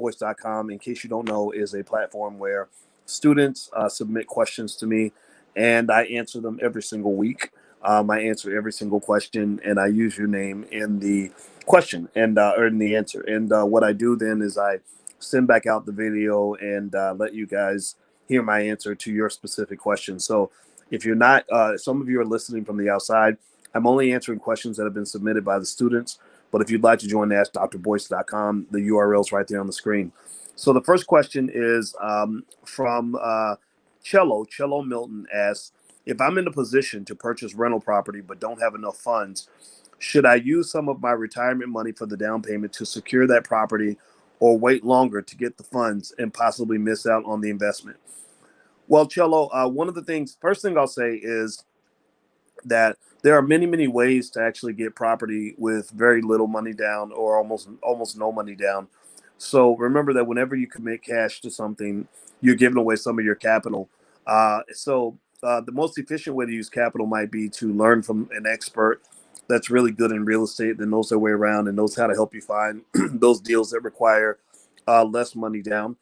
AskDrBoyce.com, in case you don't know, is a platform where students submit questions to me, and I answer them every single week. I answer every single question, and I use your name in the question and or in the answer. And what I do then is I send back out the video and let you guys hear my answer to your specific question. So if you're not, some of you are listening from the outside. I'm only answering questions that have been submitted by the students. But if you'd like to join the AskDrBoyce.com, the URL is right there on the screen. So the first question is from Cello Milton asks, if I'm in a position to purchase rental property but don't have enough funds, should I use some of my retirement money for the down payment to secure that property or wait longer to get the funds and possibly miss out on the investment? Well, Cello, one of the things, first thing I'll say is that there are many, many ways to actually get property with very little money down or almost no money down. So remember that whenever you commit cash to something, you're giving away some of your capital. The most efficient way to use capital might be to learn from an expert that's really good in real estate, that knows their way around and knows how to help you find those deals that require less money down.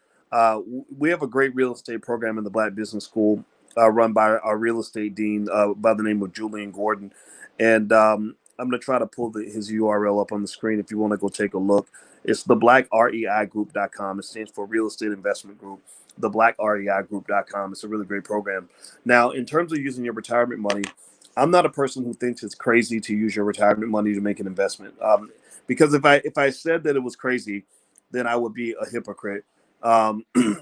We have a great real estate program in the Black Business School run by our real estate dean by the name of Julian Gordon. And I'm going to try to pull his URL up on the screen if you want to go take a look. It's theblackreigroup.com. It stands for Real Estate Investment Group, theblackreigroup.com. It's a really great program. Now, in terms of using your retirement money, I'm not a person who thinks it's crazy to use your retirement money to make an investment. Because if I said that it was crazy, then I would be a hypocrite.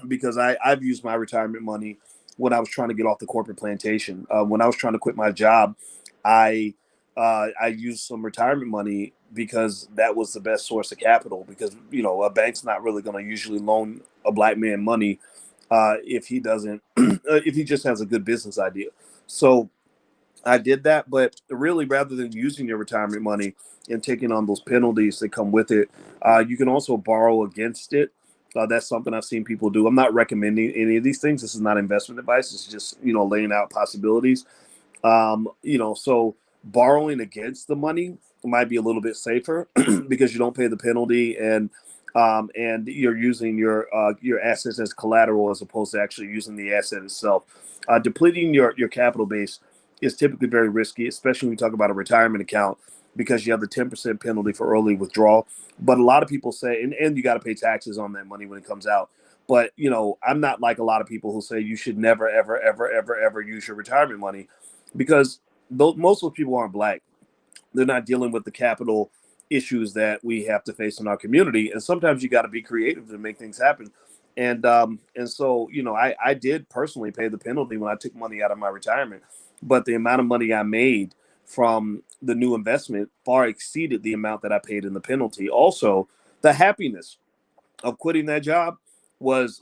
Because I've used my retirement money when I was trying to get off the corporate plantation. When I was trying to quit my job, I used some retirement money because that was the best source of capital. Because a bank's not really going to usually loan a Black man money if he doesn't, if he just has a good business idea. So I did that, but really, rather than using your retirement money and taking on those penalties that come with it, you can also borrow against it. That's something I've seen people do. I'm not recommending any of these things. This is not investment advice. It's just, laying out possibilities. So borrowing against the money might be a little bit safer because you don't pay the penalty and you're using your assets as collateral as opposed to actually using the asset itself. Depleting your capital base is typically very risky, especially when we talk about a retirement account, because you have the 10% penalty for early withdrawal. But a lot of people say, and you got to pay taxes on that money when it comes out. But, I'm not like a lot of people who say you should never, ever, ever, ever, ever use your retirement money, because most of those people aren't Black. They're not dealing with the capital issues that we have to face in our community. And sometimes you got to be creative to make things happen. And so, I did personally pay the penalty when I took money out of my retirement. But the amount of money I made from the new investment far exceeded the amount that I paid in the penalty. Also, the happiness of quitting that job was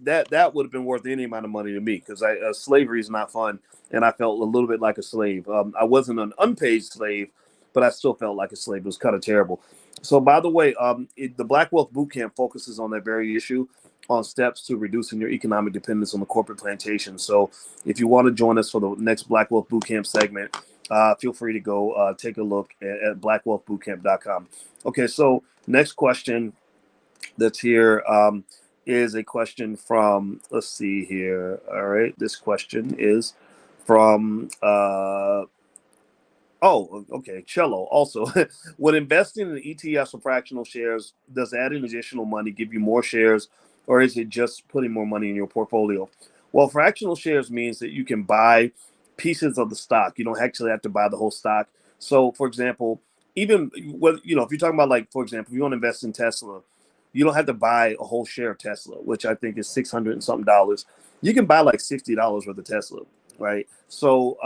that would have been worth any amount of money to me, because slavery is not fun, and I felt a little bit like a slave. I wasn't an unpaid slave, but I still felt like a slave. It was kind of terrible. So, by the way, the Black Wealth Bootcamp focuses on that very issue, on steps to reducing your economic dependence on the corporate plantation. So if you want to join us for the next Black Wealth Bootcamp segment, feel free to go take a look at blackwealthbootcamp.com. Okay, so next question that's here is a question from, let's see here. All right, this question is from Cello. Also, when investing in ETFs or fractional shares, does adding additional money give you more shares, or is it just putting more money in your portfolio? Well, fractional shares means that you can buy pieces of the stock. You don't actually have to buy the whole stock. So, for example, even if you're talking about, like, for example, if you want to invest in Tesla, you don't have to buy a whole share of Tesla, which I think is $600 and something dollars. You can buy like $60 worth of Tesla, right? So,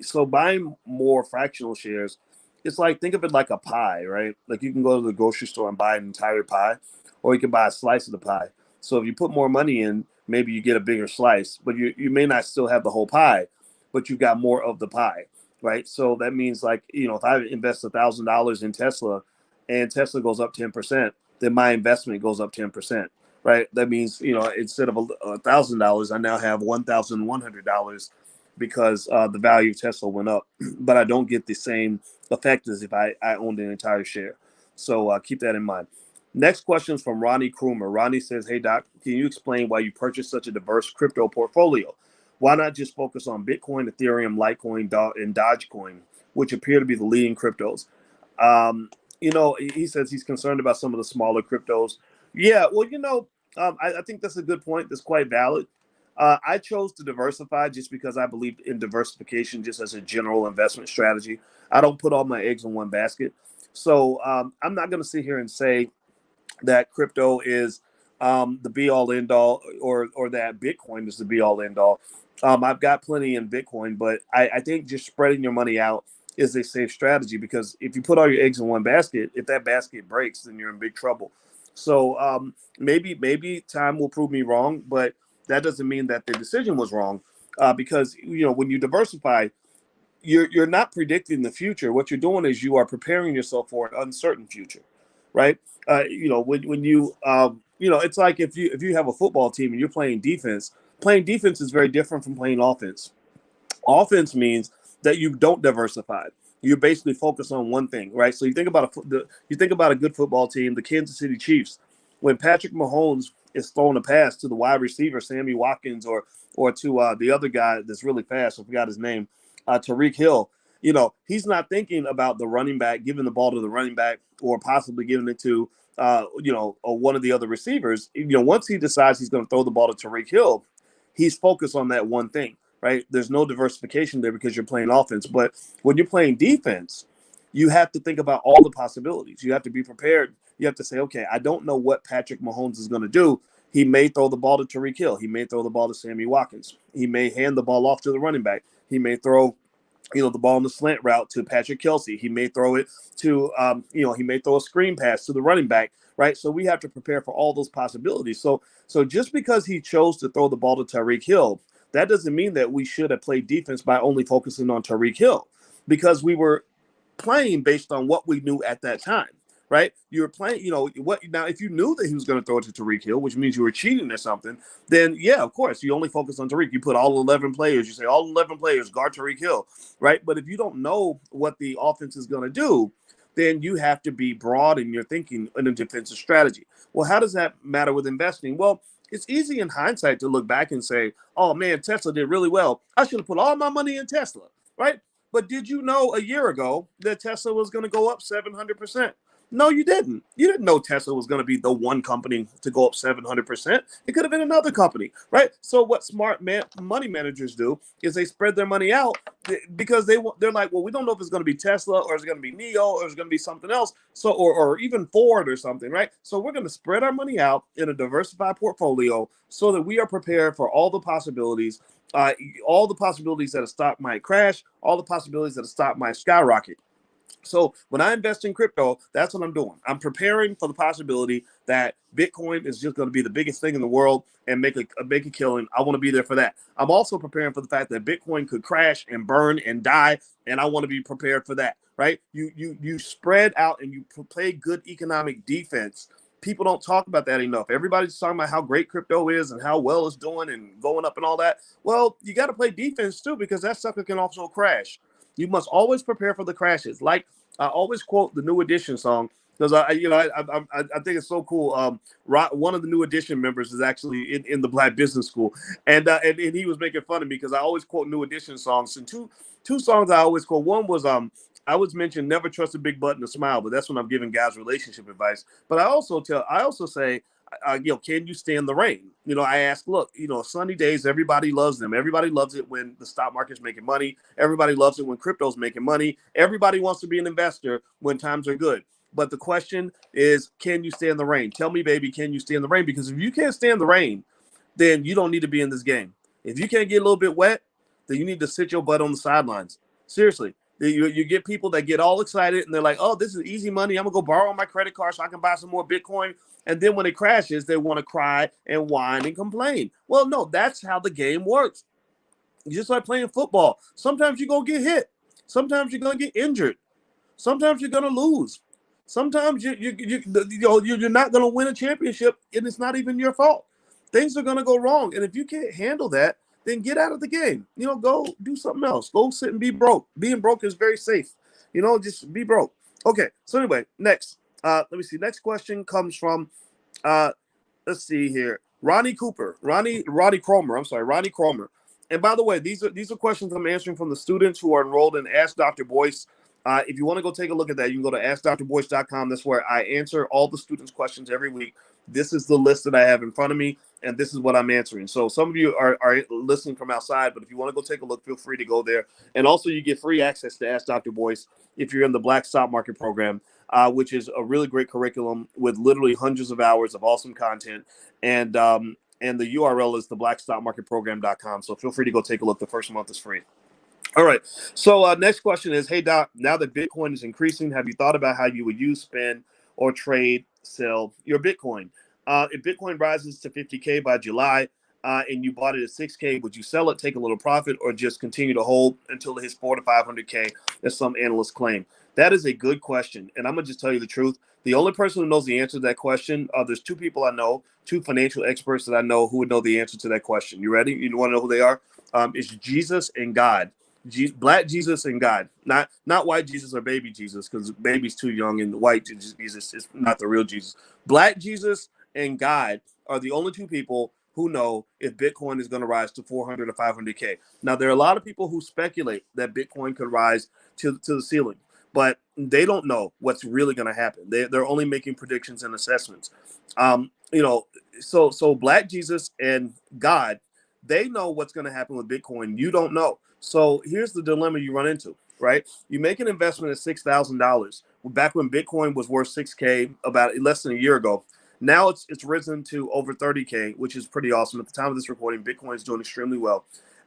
so buying more fractional shares, it's like, think of it like a pie, right? Like, you can go to the grocery store and buy an entire pie, or you can buy a slice of the pie. So if you put more money in, maybe you get a bigger slice, but you may not still have the whole pie, but you've got more of the pie, right? So that means, like, if I invest $1,000 in Tesla and Tesla goes up 10%, then my investment goes up 10%, right? That means, instead of $1,000, I now have $1,100 because the value of Tesla went up, but I don't get the same effect as if I owned an entire share. So keep that in mind. Next question is from Ronnie Krumer. Ronnie says, hey, Doc, can you explain why you purchased such a diverse crypto portfolio? Why not just focus on Bitcoin, Ethereum, Litecoin, and Dogecoin, which appear to be the leading cryptos? He says he's concerned about some of the smaller cryptos. Yeah, well, I think that's a good point. That's quite valid. I chose to diversify just because I believe in diversification just as a general investment strategy. I don't put all my eggs in one basket. So I'm not going to sit here and say that crypto is the be all end all, or that Bitcoin is the be all end all. I've got plenty in Bitcoin, but I think just spreading your money out is a safe strategy, because if you put all your eggs in one basket, if that basket breaks, then you're in big trouble. So maybe time will prove me wrong, but that doesn't mean that the decision was wrong, because when you diversify, you're not predicting the future. What you're doing is you are preparing yourself for an uncertain future, right? When it's like if you have a football team and you're playing defense. Playing defense is very different from playing offense. Offense means that you don't diversify. You basically focus on one thing, right? So you think about a good football team, the Kansas City Chiefs. When Patrick Mahomes is throwing a pass to the wide receiver, Sammy Watkins, or to the other guy that's really fast, I forgot his name, Tariq Hill. He's not thinking about the running back giving the ball to the running back, or possibly giving it to or one of the other receivers. Once he decides he's going to throw the ball to Tariq Hill, he's focused on that one thing. Right? There's no diversification there because you're playing offense. But when you're playing defense, you have to think about all the possibilities. You have to be prepared. You have to say, okay, I don't know what Patrick Mahomes is going to do. He may throw the ball to Tariq Hill. He may throw the ball to Sammy Watkins. He may hand the ball off to the running back. He may throw the ball in the slant route to Patrick Kelsey. He may throw it to, he may throw a screen pass to the running back, right? So we have to prepare for all those possibilities. So just because he chose to throw the ball to Tariq Hill, that doesn't mean that we should have played defense by only focusing on Tariq Hill, because we were playing based on what we knew at that time, right? You were playing, what now, if you knew that he was going to throw it to Tariq Hill, which means you were cheating or something, then yeah, of course, you only focus on Tariq. You put all 11 players, you say all 11 players guard Tariq Hill, right? But if you don't know what the offense is going to do, then you have to be broad in your thinking in a defensive strategy. Well, how does that matter with investing? Well, it's easy in hindsight to look back and say, oh man, Tesla did really well. I should have put all my money in Tesla, right? But did you know a year ago that Tesla was going to go up 700%? No, you didn't. You didn't know Tesla was going to be the one company to go up 700%. It could have been another company, right? So what smart money managers do is they spread their money out, because they're like, well, we don't know if it's going to be Tesla, or it's going to be NIO, or it's going to be something else. So or even Ford or something, right? So we're going to spread our money out in a diversified portfolio so that we are prepared for all the possibilities. All the possibilities that a stock might crash, all the possibilities that a stock might skyrocket. So when I invest in crypto, that's what I'm doing. I'm preparing for the possibility that Bitcoin is just going to be the biggest thing in the world and make a killing. I want to be there for that. I'm also preparing for the fact that Bitcoin could crash and burn and die, and I want to be prepared for that. Right? You spread out and you play good economic defense. People don't talk about that enough. Everybody's talking about how great crypto is and how well it's doing and going up and all that. Well, you got to play defense too, because that sucker can also crash. You must always prepare for the crashes. Like I always quote the New Edition song, because I think it's so cool. One of the New Edition members is actually in the Black Business School, and he was making fun of me because I always quote New Edition songs. And two songs I always quote. One was I always mention never trust a big button to smile, but that's when I'm giving guys relationship advice. But I also say, can you stand the rain? I ask, look, sunny days, everybody loves them. Everybody loves it when the stock market's making money. Everybody loves it when crypto's making money. Everybody wants to be an investor when times are good. But the question is, can you stand the rain? Tell me, baby, can you stand the rain? Because if you can't stand the rain, then you don't need to be in this game. If you can't get a little bit wet, then you need to sit your butt on the sidelines. Seriously. You get people that get all excited and they're like, oh, this is easy money. I'm going to go borrow my credit card so I can buy some more Bitcoin. And then when it crashes, they want to cry and whine and complain. Well, no, that's how the game works. Just like playing football. Sometimes you're going to get hit. Sometimes you're going to get injured. Sometimes you're going to lose. Sometimes you're not going to win a championship, and it's not even your fault. Things are going to go wrong. And if you can't handle that, then get out of the game. Go do something else. Go sit and be broke. Being broke is very safe. Just be broke. Okay, so anyway, next. Let me see. Next question comes from uh, let's see here. Ronnie Cromer. I'm sorry, Ronnie Cromer. And by the way, these are questions I'm answering from the students who are enrolled in Ask Dr. Boyce. If you want to go take a look at that, you can go to askdrboyce.com. That's where I answer all the students' questions every week. This is the list that I have in front of me, and this is what I'm answering. So some of you are listening from outside, but if you want to go take a look, feel free to go there. And also, you get free access to Ask Dr. Boyce if you're in the Black Stock Market program, which is a really great curriculum with literally hundreds of hours of awesome content. And the URL is theblackstockmarketprogram.com. So feel free to go take a look. The first month is free. All right. So next question is, hey, Doc, now that Bitcoin is increasing, have you thought about how you would use, spend, or trade, sell your Bitcoin? If Bitcoin rises to 50K by July and you bought it at 6K, would you sell it, take a little profit, or just continue to hold until it hits 4 to 500K, as some analysts claim? That is a good question. And I'm going to just tell you the truth. The only person who knows the answer to that question, there's two people I know, two financial experts that I know who would know the answer to that question. You ready? You want to know who they are? It's Jesus and God. Black Jesus and God, not white Jesus or baby Jesus, because baby's too young and white Jesus is not the real Jesus. Black Jesus and God are the only two people who know if Bitcoin is going to rise to 400 or 500K. Now, there are a lot of people who speculate that Bitcoin could rise to the ceiling, but they don't know what's really going to happen. They're only making predictions and assessments. So Black Jesus and God, they know what's going to happen with Bitcoin. You don't know. So here's the dilemma you run into, right? You make an investment at $6,000 back when Bitcoin was worth 6K about less than a year ago. Now it's risen to over 30K, which is pretty awesome. At the time of this recording, Bitcoin is doing extremely well.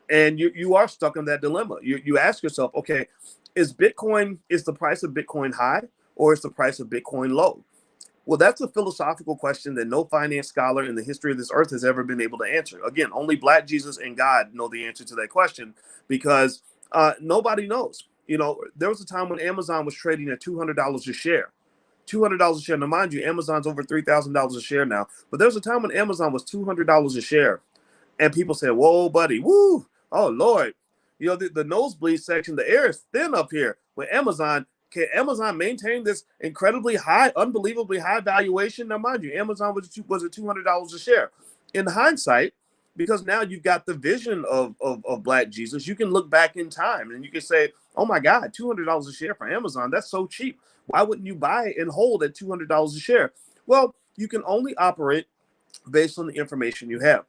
And you are stuck in that dilemma. You ask yourself, okay, is the price of Bitcoin high, or is the price of Bitcoin low? Well, that's a philosophical question that no finance scholar in the history of this earth has ever been able to answer. Again, only Black Jesus and God know the answer to that question, because nobody knows. There was a time when Amazon was trading at $200 a share. $200 a share. Now, mind you, Amazon's over $3,000 a share now. But there was a time when Amazon was $200 a share. And people said, whoa, buddy, woo, oh, Lord. The nosebleed section, the air is thin up here with Amazon. Can Amazon maintain this incredibly high, unbelievably high valuation? Now, mind you, Amazon was at $200 a share. In hindsight, because now you've got the vision of Black Jesus, you can look back in time and you can say, oh, my God, $200 a share for Amazon. That's so cheap. Why wouldn't you buy and hold at $200 a share? Well, you can only operate based on the information you have.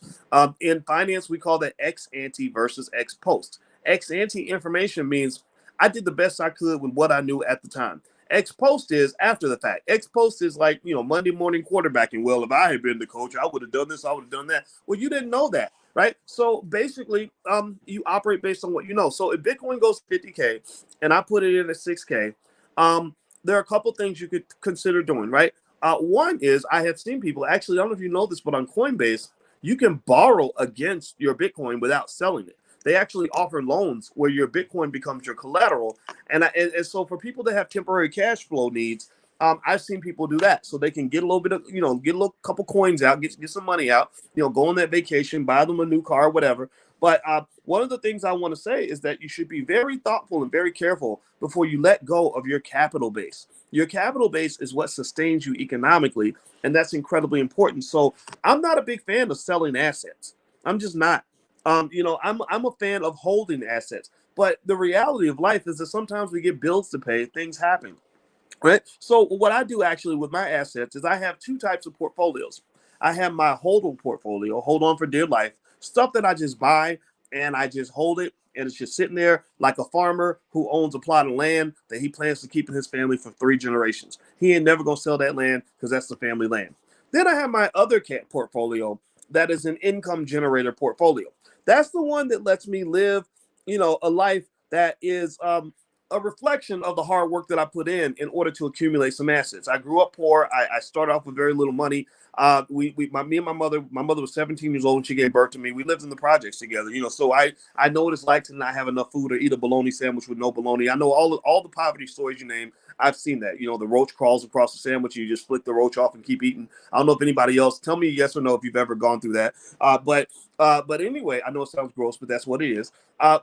In finance, we call that ex ante versus ex post. Ex ante information means I did the best I could with what I knew at the time. Ex post is after the fact. Ex post is like, Monday morning quarterbacking. Well, if I had been the coach, I would have done this, I would have done that. Well, you didn't know that, right? So basically, you operate based on what you know. So if Bitcoin goes 50K and I put it in at 6K, there are a couple things you could consider doing, right? One is I have seen people, actually, I don't know if you know this, but on Coinbase, you can borrow against your Bitcoin without selling it. They actually offer loans where your Bitcoin becomes your collateral. And so for people that have temporary cash flow needs, I've seen people do that. So they can get a little bit of, get a little couple coins out, get some money out, go on that vacation, buy them a new car, whatever. But one of the things I want to say is that you should be very thoughtful and very careful before you let go of your capital base. Your capital base is what sustains you economically, and that's incredibly important. So I'm not a big fan of selling assets. I'm just not. I'm a fan of holding assets. But the reality of life is that sometimes we get bills to pay, things happen. Right. So what I do actually with my assets is I have two types of portfolios. I have my hold-on portfolio, hold on for dear life, stuff that I just buy and I just hold it, and it's just sitting there like a farmer who owns a plot of land that he plans to keep in his family for 3 generations. He ain't never gonna sell that land because that's the family land. Then I have my other portfolio that is an income generator portfolio. That's the one that lets me live, a life that is a reflection of the hard work that I put in order to accumulate some assets. I grew up poor. I started off with very little money. Me and my mother was 17 years old when she gave birth to me. We lived in the projects together, so I know what it's like to not have enough food or eat a bologna sandwich with no bologna. I know all the poverty stories you name. I've seen that. The roach crawls across the sandwich. You just flick the roach off and keep eating. I don't know if anybody else, tell me yes or no if you've ever gone through that. But anyway, I know it sounds gross, but that's what it is.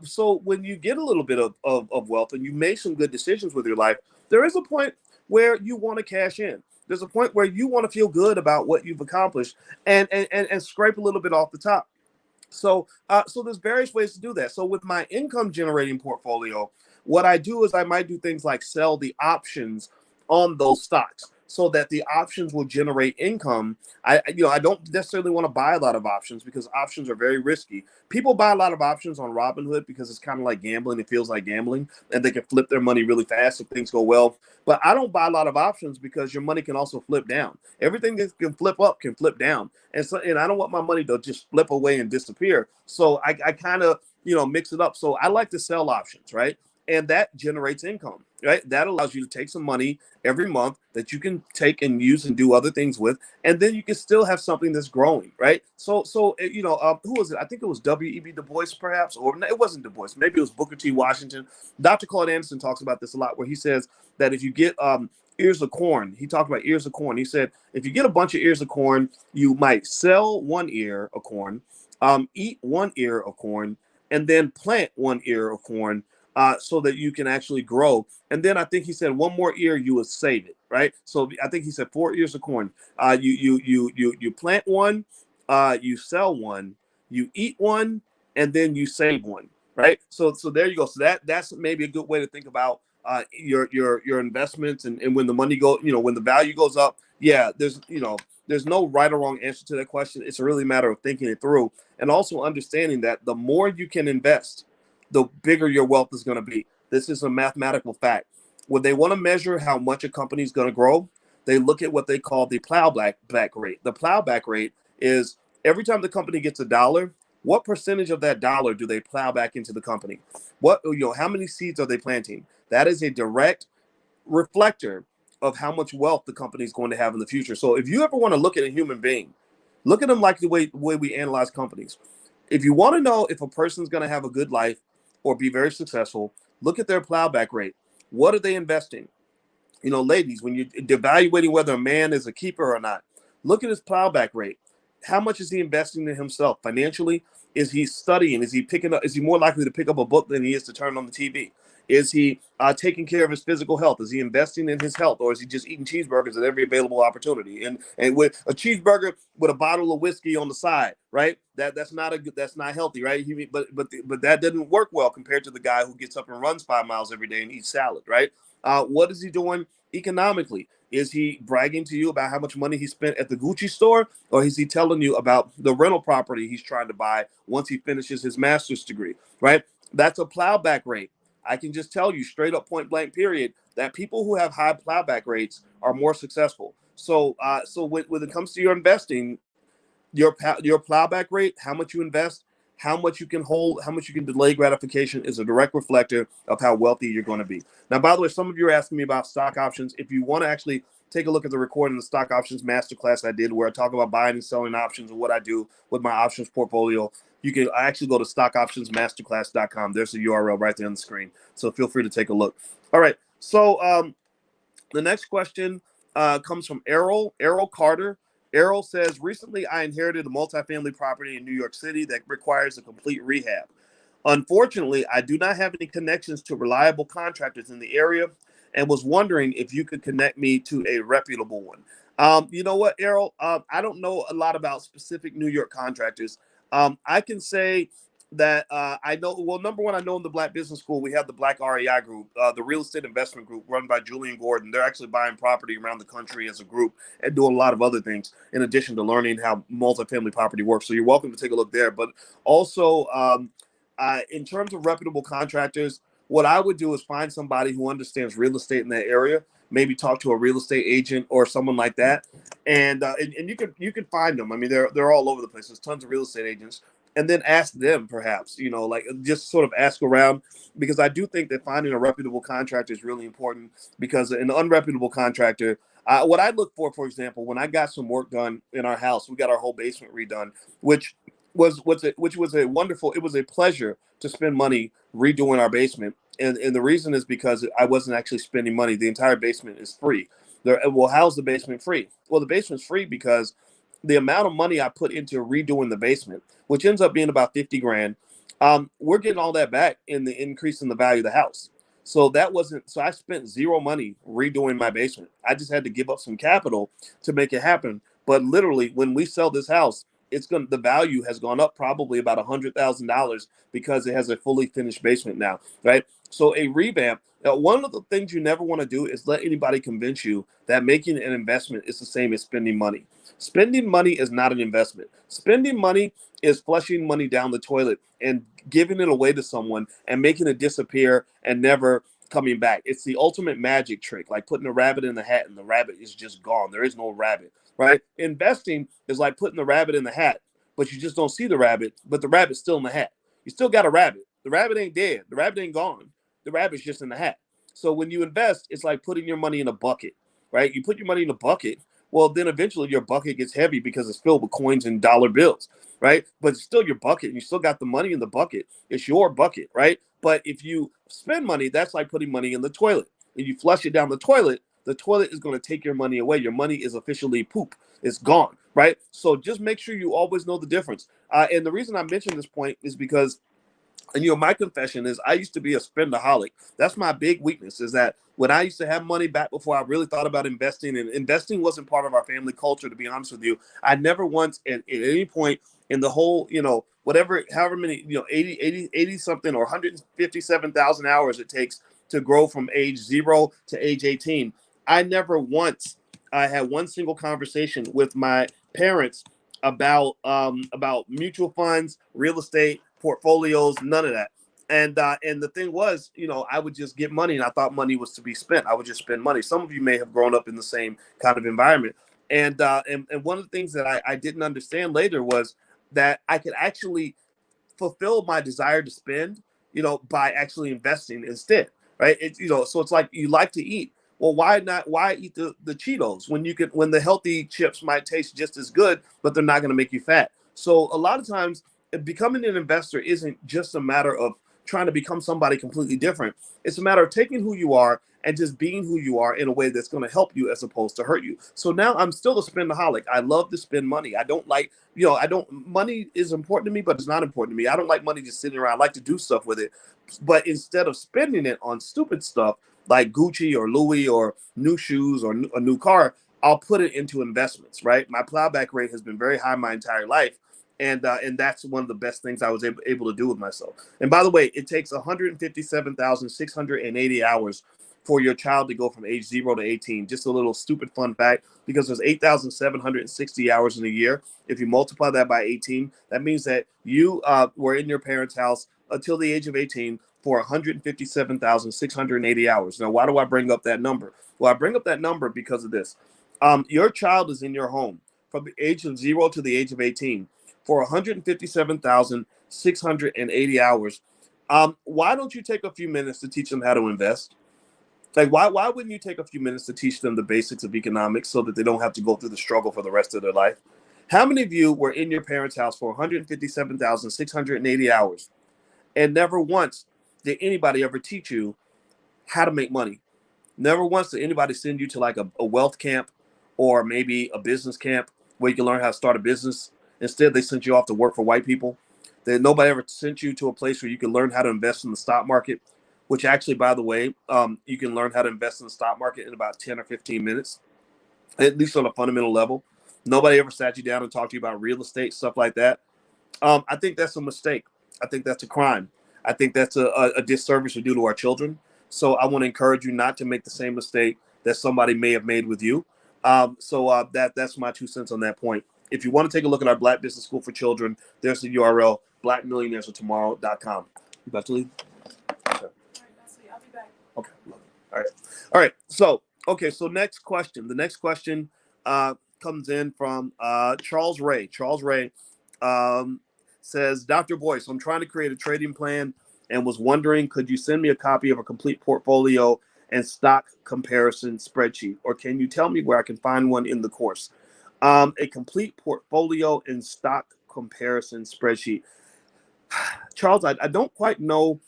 So when you get a little bit of wealth and you make some good decisions with your life, there is a point where you want to cash in. There's a point where you want to feel good about what you've accomplished and scrape a little bit off the top. So there's various ways to do that. So with my income generating portfolio, what I do is I might do things like sell the options on those stocks so that the options will generate income. I don't necessarily want to buy a lot of options because options are very risky. People buy a lot of options on Robinhood because it's kind of like gambling. It feels like gambling, and they can flip their money really fast if things go well. But I don't buy a lot of options because your money can also flip down. Everything that can flip up can flip down. And I don't want my money to just flip away and disappear. So I kind of, mix it up. So I like to sell options, right? And that generates income, right? That allows you to take some money every month that you can take and use and do other things with, and then you can still have something that's growing, right? Who was it? I think it was W.E.B. Du Bois, perhaps, or no, it wasn't Du Bois. Maybe it was Booker T. Washington. Dr. Claude Anderson talks about this a lot, where he says that if you get ears of corn, he talked about ears of corn. He said if you get a bunch of ears of corn, you might sell one ear of corn, eat one ear of corn, and then plant one ear of corn so that you can actually grow. And then I think he said one more ear, you would save it, right? So I think he said 4 ears of corn. You plant one, you sell one, you eat one, and then you save one, right? So there you go. So that's maybe a good way to think about your investments and when the money when the value goes up. Yeah, there's no right or wrong answer to that question. It's really a matter of thinking it through and also understanding that the more you can invest, the bigger your wealth is going to be. This is a mathematical fact. When they want to measure how much a company is going to grow, they look at what they call the plowback rate. The plowback rate is every time the company gets $1, what percentage of that dollar do they plow back into the company? How many seeds are they planting? That is a direct reflector of how much wealth the company is going to have in the future. So if you ever want to look at a human being, look at them like the way we analyze companies. If you want to know if a person's going to have a good life or be very successful, look at their plowback rate. What are they investing? Ladies, when you're evaluating whether a man is a keeper or not, look at his plowback rate. How much is he investing in himself financially? Is he studying? Is he picking up? Is he more likely to pick up a book than he is to turn on the TV? Is he taking care of his physical health? Is he investing in his health, or is he just eating cheeseburgers at every available opportunity? And with a cheeseburger with a bottle of whiskey on the side, right? That's not healthy, right? But that didn't work well compared to the guy who gets up and runs 5 miles every day and eats salad, right? What is he doing economically? Is he bragging to you about how much money he spent at the Gucci store, or is he telling you about the rental property he's trying to buy once he finishes his master's degree, right? That's a plowback rate. I can just tell you straight up, point blank, period, that people who have high plowback rates are more successful. So when it comes to your investing, your plowback rate, how much you invest, how much you can hold, how much you can delay gratification is a direct reflector of how wealthy you're going to be. Now, by the way, some of you are asking me about stock options. If you want to actually take a look at the recording of the stock options masterclass I did, where I talk about buying and selling options and what I do with my options portfolio, you can actually go to stockoptionsmasterclass.com. There's a URL right there on the screen. So feel free to take a look. All right. So the next question comes from Errol Carter. Errol says, recently I inherited a multifamily property in New York City that requires a complete rehab. Unfortunately, I do not have any connections to reliable contractors in the area and was wondering if you could connect me to a reputable one. You know what, Errol? I don't know a lot about specific New York contractors. I can say that I know, well, number one, I know in the Black Business School, we have the Black REI group, the real estate investment group run by Julian Gordon. They're actually buying property around the country as a group and doing a lot of other things in addition to learning how multifamily property works. So you're welcome to take a look there. But also, in terms of reputable contractors, what I would do is find somebody who understands real estate in that area, maybe talk to a real estate agent or someone like that. And you can find them. I mean, they're all over the place. There's tons of real estate agents. And then ask them, perhaps, like just sort of ask around, because I do think that finding a reputable contractor is really important, because an unreputable contractor, what I look for example, when I got some work done in our house, we got our whole basement redone, which was a wonderful, it was a pleasure to spend money redoing our basement. And the reason is because I wasn't actually spending money. The entire basement is free. Well, how's the basement free? Well, the basement's free because the amount of money I put into redoing the basement, which ends up being about 50 grand, we're getting all that back in the increase in the value of the house. So that wasn't, so I spent zero money redoing my basement. I just had to give up some capital to make it happen. But literally, when we sell this house, the value has gone up probably about $100,000 because it has a fully finished basement now, right? So a revamp. One of the things you never want to do is let anybody convince you that making an investment is the same as spending money. Spending money is not an investment. Spending money is flushing money down the toilet and giving it away to someone and making it disappear and never coming back. It's the ultimate magic trick, like putting a rabbit in the hat and the rabbit is just gone. There is no rabbit, right? Investing is like putting the rabbit in the hat, but you just don't see the rabbit, but the rabbit's still in the hat. You still got a rabbit. The rabbit ain't dead. The rabbit ain't gone. The rabbit's just in the hat. So when you invest, it's like putting your money in a bucket, right? You put your money in a bucket, well, then eventually your bucket gets heavy because it's filled with coins and dollar bills, right? But it's still your bucket and you still got the money in the bucket. It's your bucket, right? But if you spend money, that's like putting money in the toilet. And you flush it down the toilet is going to take your money away. Your money is officially poop. It's gone, right? So just make sure you always know the difference. And the reason I mention this point is because, and my confession is I used to be a spendaholic. That's my big weakness, is that when I used to have money back before I really thought about investing, and investing wasn't part of our family culture, to be honest with you, I never once at any point in the whole, whatever, however many, 80 something or 157,000 hours it takes to grow from age 0 to age 18. I never once, I had one single conversation with my parents about mutual funds, real estate, portfolios, none of that. And the thing was, I would just get money, and I thought money was to be spent. I would just spend money. Some of you may have grown up in the same kind of environment. And one of the things that I didn't understand later was that I could actually fulfill my desire to spend, by actually investing instead, right? So it's like you like to eat. Well, why not? Why eat the Cheetos when the healthy chips might taste just as good, but they're not going to make you fat? So a lot of times, becoming an investor isn't just a matter of trying to become somebody completely different. It's a matter of taking who you are and just being who you are in a way that's going to help you as opposed to hurt you. So now I'm still a spendaholic. I love to spend money. I don't like, money is important to me, but it's not important to me. I don't like money just sitting around. I like to do stuff with it. But instead of spending it on stupid stuff like Gucci or Louis or new shoes or a new car, I'll put it into investments, right? My plowback rate has been very high my entire life. And that's one of the best things I was able to do with myself. And by the way, it takes 157,680 hours for your child to go from age 0 to 18. Just a little stupid fun fact, because there's 8,760 hours in a year. If you multiply that by 18, that means that you were in your parents' house until the age of 18 for 157,680 hours. Now, why do I bring up that number? Well, I bring up that number because of this. Your child is in your home from the age of 0 to the age of 18 for 157,680 hours. Why don't you take a few minutes to teach them how to invest? Like, why wouldn't you take a few minutes to teach them the basics of economics so that they don't have to go through the struggle for the rest of their life? How many of you were in your parents' house for 157,680 hours and never once did anybody ever teach you how to make money? Never once did anybody send you to like a wealth camp or maybe a business camp where you can learn how to start a business. Instead, they sent you off to work for white people. Nobody ever sent you to a place where you can learn how to invest in the stock market, which actually, by the way, you can learn how to invest in the stock market in about 10 or 15 minutes, at least on a fundamental level. Nobody ever sat you down and talked to you about real estate, stuff like that. I think that's a mistake. I think that's a crime. I think that's a disservice we do to our children. So I want to encourage you not to make the same mistake that somebody may have made with you. That's my 2 cents on that point. If you want to take a look at our Black Business School for Children, there's the URL, blackmillionairesoftomorrow.com. You about to leave? Okay. All right, I'll be back. Okay. All right. So next question. The next question comes in from Charles Ray. Charles Ray says, Dr. Boyce, I'm trying to create a trading plan and was wondering, could you send me a copy of a complete portfolio and stock comparison spreadsheet? Or can you tell me where I can find one in the course? A complete portfolio and stock comparison spreadsheet. Charles, I don't quite know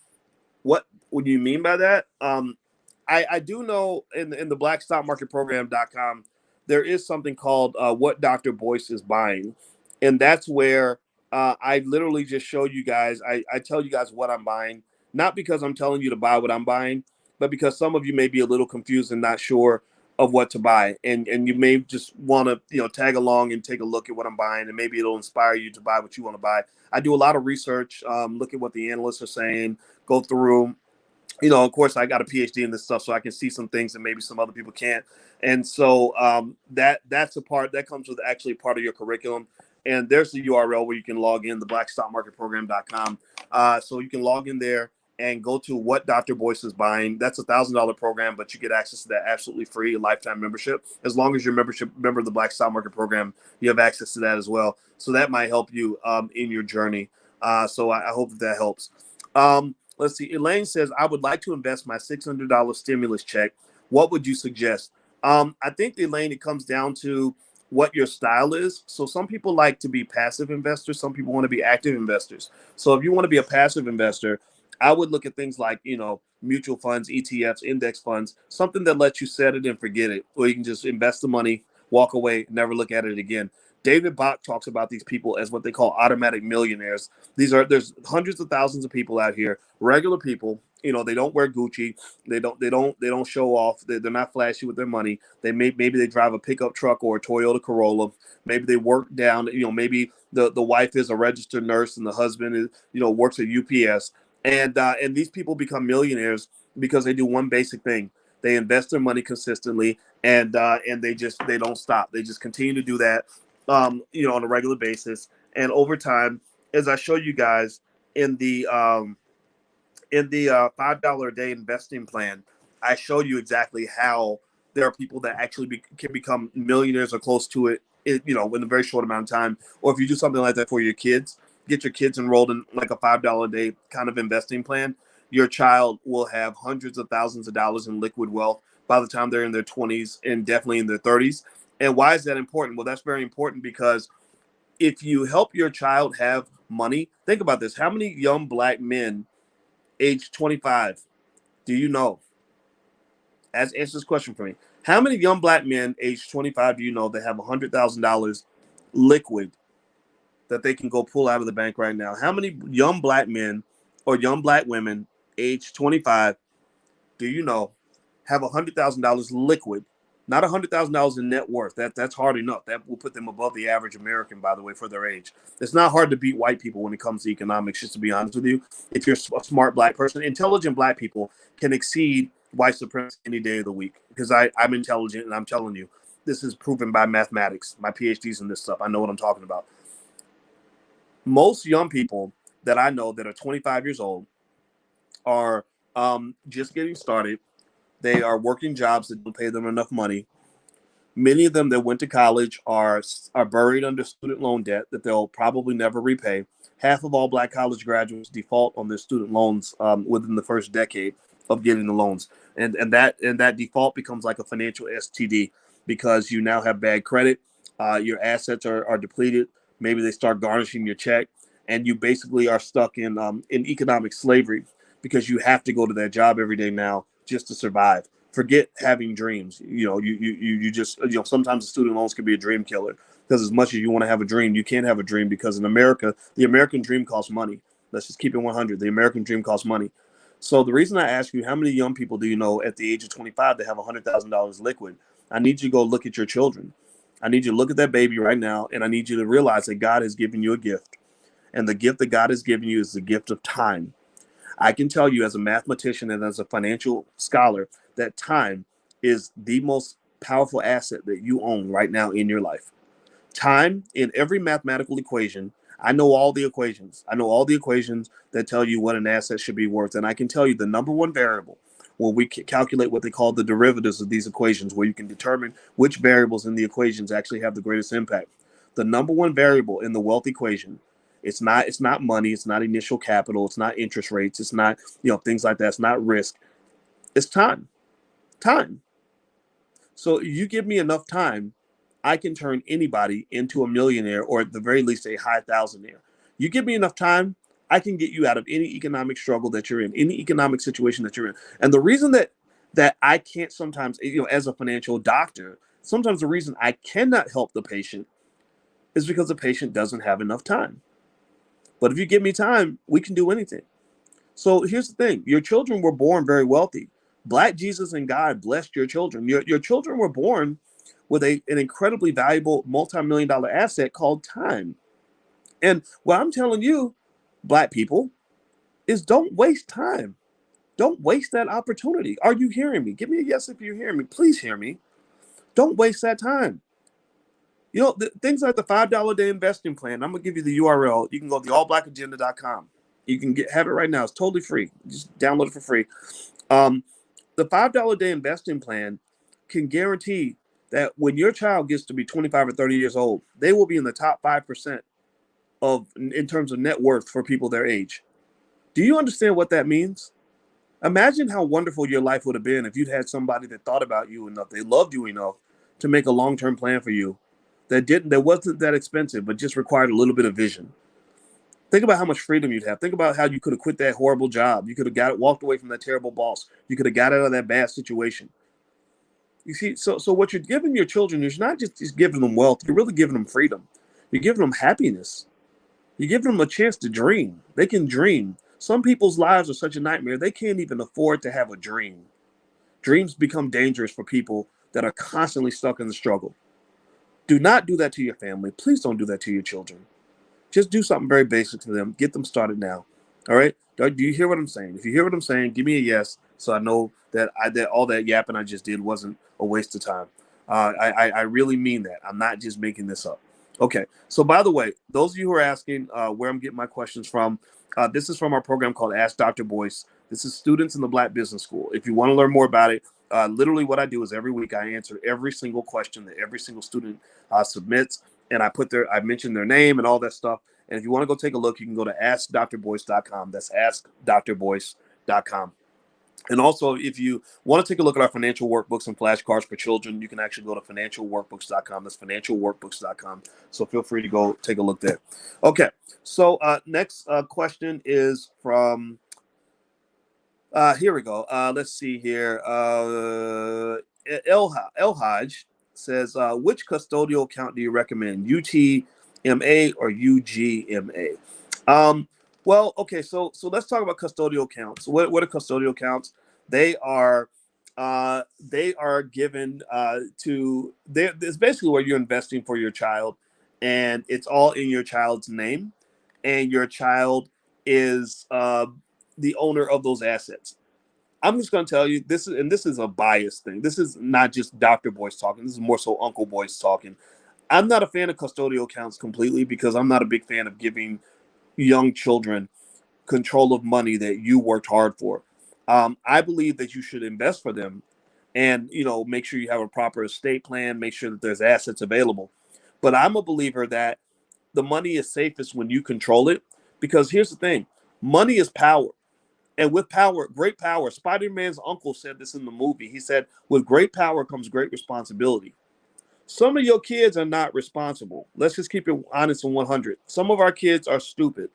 what you mean by that. I do know in the blackstockmarketprogram.com, there is something called what Dr. Boyce is buying. And that's where I literally just show you guys, I tell you guys what I'm buying, not because I'm telling you to buy what I'm buying, but because some of you may be a little confused and not sure of what to buy, and you may just want to tag along and take a look at what I'm buying, and maybe it'll inspire you to buy what you want to buy. I do a lot of research, look at what the analysts are saying, go through. Of course, I got a PhD in this stuff, so I can see some things that maybe some other people can't. And so that's a part that comes with actually part of your curriculum. And there's the URL where you can log in, the blackstockmarketprogram.com. So you can log in there and go to what Dr. Boyce is buying. That's $1,000 program, but you get access to that absolutely free, lifetime membership. As long as you're member of the Black Stock Market Program, you have access to that as well. So that might help you in your journey. So I hope that helps. Let's see. Elaine says, I would like to invest my $600 stimulus check. What would you suggest? I think, Elaine, it comes down to what your style is. So some people like to be passive investors. Some people want to be active investors. So if you want to be a passive investor, I would look at things like, mutual funds, ETFs, index funds, something that lets you set it and forget it, or you can just invest the money, walk away, never look at it again. David Bach talks about these people as what they call automatic millionaires. There's hundreds of thousands of people out here, regular people. They don't wear Gucci. They don't show off. They're not flashy with their money. Maybe they drive a pickup truck or a Toyota Corolla. Maybe they work down. Maybe the wife is a registered nurse and the husband is works at UPS. And these people become millionaires because they do one basic thing. They invest their money consistently, and they don't stop. They just continue to do that, on a regular basis. And over time, as I show you guys in the $5 a day investing plan, I show you exactly how there are people that actually can become millionaires or close to it, in a very short amount of time. Or if you do something like that for your kids, get your kids enrolled in like a $5 a day kind of investing plan, your child will have hundreds of thousands of dollars in liquid wealth by the time they're in their 20s and definitely in their 30s. And why is that important? Well, that's very important because if you help your child have money, think about this. How many young black men age 25 do you know? Answer this question for me. How many young black men age 25 do you know that have $100,000 liquid that they can go pull out of the bank right now? How many young black men or young black women age 25 do you know have $100,000 liquid? Not $100,000 in net worth. That's hard enough. That will put them above the average American, by the way, for their age. It's not hard to beat white people when it comes to economics, just to be honest with you. If you're a smart black person, intelligent black people can exceed white supremacy any day of the week because I'm intelligent, and I'm telling you, this is proven by mathematics. My PhD's in this stuff. I know what I'm talking about. Most young people that I know that are 25 years old are just getting started. They are working jobs that don't pay them enough money. Many of them that went to college are buried under student loan debt that they'll probably never repay. Half of all black college graduates default on their student loans within the first decade of getting the loans, and that default becomes like a financial STD because you now have bad credit. Your assets are depleted. Maybe they start garnishing your check, and you basically are stuck in economic slavery because you have to go to that job every day now just to survive. Forget having dreams. You just sometimes the student loans can be a dream killer because as much as you want to have a dream, you can't have a dream because in America, the American dream costs money. Let's just keep it 100. The American dream costs money. So the reason I ask you, how many young people do you know at the age of 25 that have $100,000 liquid? I need you to go look at your children. I need you to look at that baby right now, and I need you to realize that God has given you a gift. And the gift that God has given you is the gift of time. I can tell you as a mathematician and as a financial scholar that time is the most powerful asset that you own right now in your life. Time in every mathematical equation, I know all the equations. I know all the equations that tell you what an asset should be worth. And I can tell you the number one variable where we calculate what they call the derivatives of these equations, where you can determine which variables in the equations actually have the greatest impact. The number one variable in the wealth equation, it's not money, it's not initial capital, it's not interest rates, it's not things like that, it's not risk, it's time. Time. So you give me enough time, I can turn anybody into a millionaire or at the very least a high thousandaire. You give me enough time, I can get you out of any economic struggle that you're in, any economic situation that you're in. And the reason that I can't sometimes, as a financial doctor, sometimes the reason I cannot help the patient is because the patient doesn't have enough time. But if you give me time, we can do anything. So here's the thing. Your children were born very wealthy. Black Jesus and God blessed your children. Your children were born with an incredibly valuable multi-million-dollar asset called time. And what I'm telling you, Black people, is don't waste time. Don't waste that opportunity. Are you hearing me? Give me a yes if you're hearing me. Please hear me. Don't waste that time. You know, things like the $5 a day investing plan. I'm going to give you the URL. You can go to theallblackagenda.com. You can have it right now. It's totally free. Just download it for free. The $5 a day investing plan can guarantee that when your child gets to be 25 or 30 years old, they will be in the top 5% in terms of net worth for people their age. Do you understand what that means? Imagine how wonderful your life would have been if you'd had somebody that thought about you enough, they loved you enough to make a long-term plan for you that wasn't that expensive, but just required a little bit of vision. Think about how much freedom you'd have. Think about how you could have quit that horrible job. You could have walked away from that terrible boss. You could have got out of that bad situation. You see, so what you're giving your children is not just giving them wealth. You're really giving them freedom. You're giving them happiness. You're giving them a chance to dream. They can dream. Some people's lives are such a nightmare, they can't even afford to have a dream. Dreams become dangerous for people that are constantly stuck in the struggle. Do not do that to your family. Please don't do that to your children. Just do something very basic to them. Get them started now. All right? Do you hear what I'm saying? If you hear what I'm saying, give me a yes so I know that all that yapping I just did wasn't a waste of time. I really mean that. I'm not just making this up. Okay. So, by the way, those of you who are asking where I'm getting my questions from, this is from our program called Ask Dr. Boyce. This is students in the Black Business School. If you want to learn more about it, literally what I do is every week I answer every single question that every single student submits, and I mention their name and all that stuff. And if you want to go take a look, you can go to askdrboyce.com. That's askdrboyce.com. And also, if you want to take a look at our financial workbooks and flashcards for children, you can actually go to financialworkbooks.com. That's financialworkbooks.com. So feel free to go take a look there. Okay. So next question is from, here we go. Let's see here. El Haj says, which custodial account do you recommend, UTMA or UGMA? Well, okay, so let's talk about custodial accounts. What are custodial accounts? They are given it's basically where you're investing for your child, and it's all in your child's name, and your child is the owner of those assets. I'm just going to tell you this is a biased thing. This is not just Dr. Boyce talking. This is more so Uncle Boyce talking. I'm not a fan of custodial accounts completely because I'm not a big fan of giving young children control of money that you worked hard for. I believe that you should invest for them and, make sure you have a proper estate plan, make sure that there's assets available. But I'm a believer that the money is safest when you control it, because here's the thing, money is power. And with power, great power, Spider-Man's uncle said this in the movie. He said, with great power comes great responsibility. Some of your kids are not responsible. Let's just keep it honest and 100. Some of our kids are stupid.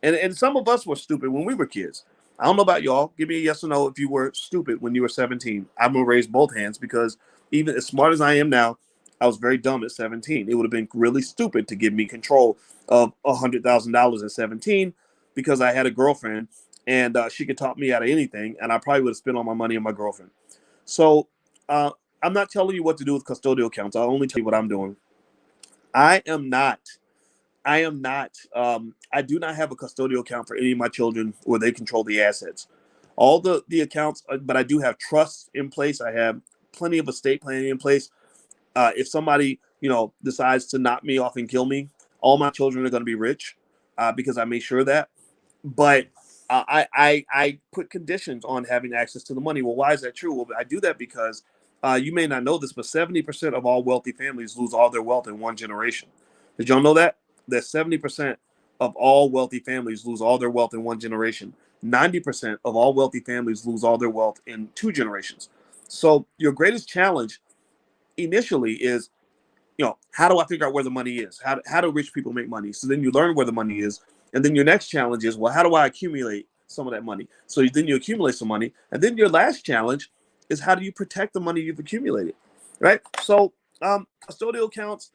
And some of us were stupid when we were kids. I don't know about y'all. Give me a yes or no if you were stupid when you were 17. I'm going to raise both hands because even as smart as I am now, I was very dumb at 17. It would have been really stupid to give me control of $100,000 at 17 because I had a girlfriend and she could talk me out of anything, and I probably would have spent all my money on my girlfriend. So I'm not telling you what to do with custodial accounts. I'll only tell you what I'm doing. I do not have a custodial account for any of my children where they control the assets. All the accounts, but I do have trusts in place. I have plenty of estate planning in place. If somebody, decides to knock me off and kill me, all my children are going to be rich because I made sure of that. But I put conditions on having access to the money. Well, why is that true? Well, I do that because you may not know this, but 70% of all wealthy families lose all their wealth in one generation. Did y'all know that? That 70% of all wealthy families lose all their wealth in one generation. 90% of all wealthy families lose all their wealth in 2 generations. So your greatest challenge initially is, how do I figure out where the money is? How do rich people make money? So then you learn where the money is. And then your next challenge is, well, how do I accumulate some of that money? So then you accumulate some money. And then your last challenge is, how do you protect the money you've accumulated? Right? So custodial accounts,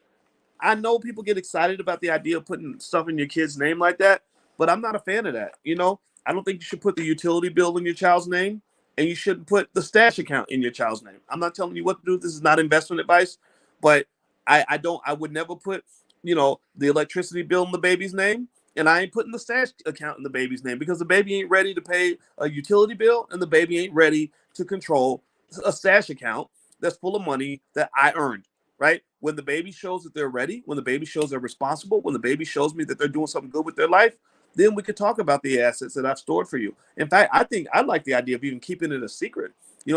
I know people get excited about the idea of putting stuff in your kid's name like that, but I'm not a fan of that. I don't think you should put the utility bill in your child's name. and you shouldn't put the stash account in your child's name. I'm not telling you what to do. This is not investment advice, but I would never put, the electricity bill in the baby's name, and I ain't putting the stash account in the baby's name because the baby ain't ready to pay a utility bill, and the baby ain't ready to control a stash account that's full of money that I earned. Right? When the baby shows that they're ready, when the baby shows they're responsible, when the baby shows me that they're doing something good with their life, then we could talk about the assets that I've stored for you. In fact, I think I like the idea of even keeping it a secret,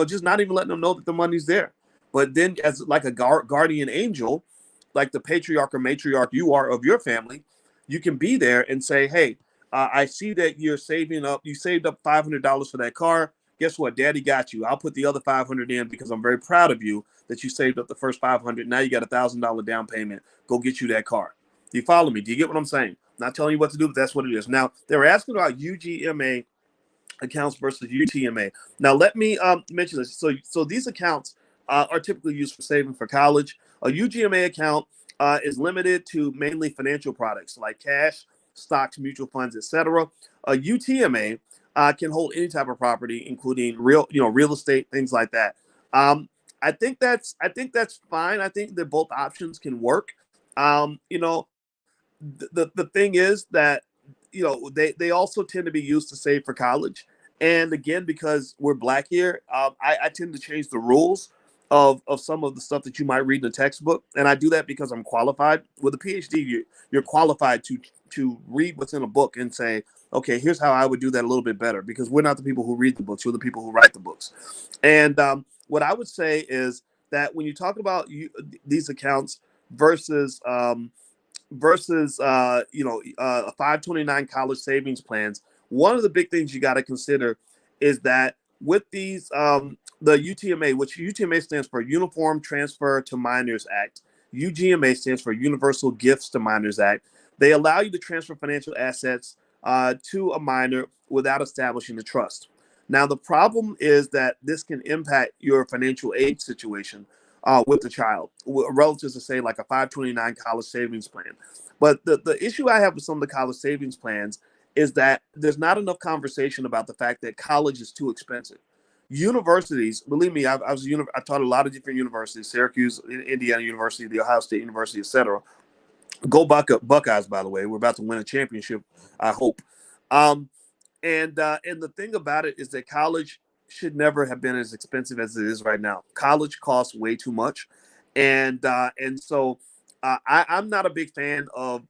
just not even letting them know that the money's there. But then, as like a guardian angel, like the patriarch or matriarch you are of your family, you can be there and say, hey, I see that you're saving up. You saved up $500 for that car. Guess what? Daddy got you. I'll put the other 500 in because I'm very proud of you that you saved up the first 500. Now you got $1,000 down payment. Go get you that car. Do you follow me? Do you get what I'm saying? Not telling you what to do, but that's what it is. Now, they were asking about UGMA accounts versus UTMA. Now, let me mention this. So these accounts are typically used for saving for college. A UGMA account is limited to mainly financial products like cash, stocks, mutual funds, etc. A UTMA can hold any type of property, including real estate, things like that. I think that's fine. I think that both options can work. The thing is that they also tend to be used to save for college, and again, because we're black here, I tend to change the rules of some of the stuff that you might read in the textbook, and I do that because I'm qualified with a PhD. You're qualified to read what's in a book and say, okay, here's how I would do that a little bit better, because we're not the people who read the books, we're the people who write the books. And what I would say is that when you talk about these accounts versus a 529 college savings plans, one of the big things you got to consider is that with these the UTMA, which UTMA stands for Uniform Transfer to Minors Act, UGMA stands for Universal Gifts to Minors Act, they allow you to transfer financial assets to a minor without establishing a trust. Now, the problem is that this can impact your financial aid situation with the child, relative to, say, like a 529 college savings plan. But the issue I have with some of the college savings plans is that there's not enough conversation about the fact that college is too expensive. Universities, believe me, I've taught a lot of different universities: Syracuse, Indiana University, the Ohio State University, etc. Go Buckeyes, by the way. We're about to win a championship, I hope. And the thing about it is that college should never have been as expensive as it is right now. College costs way too much, and so I'm not a big fan of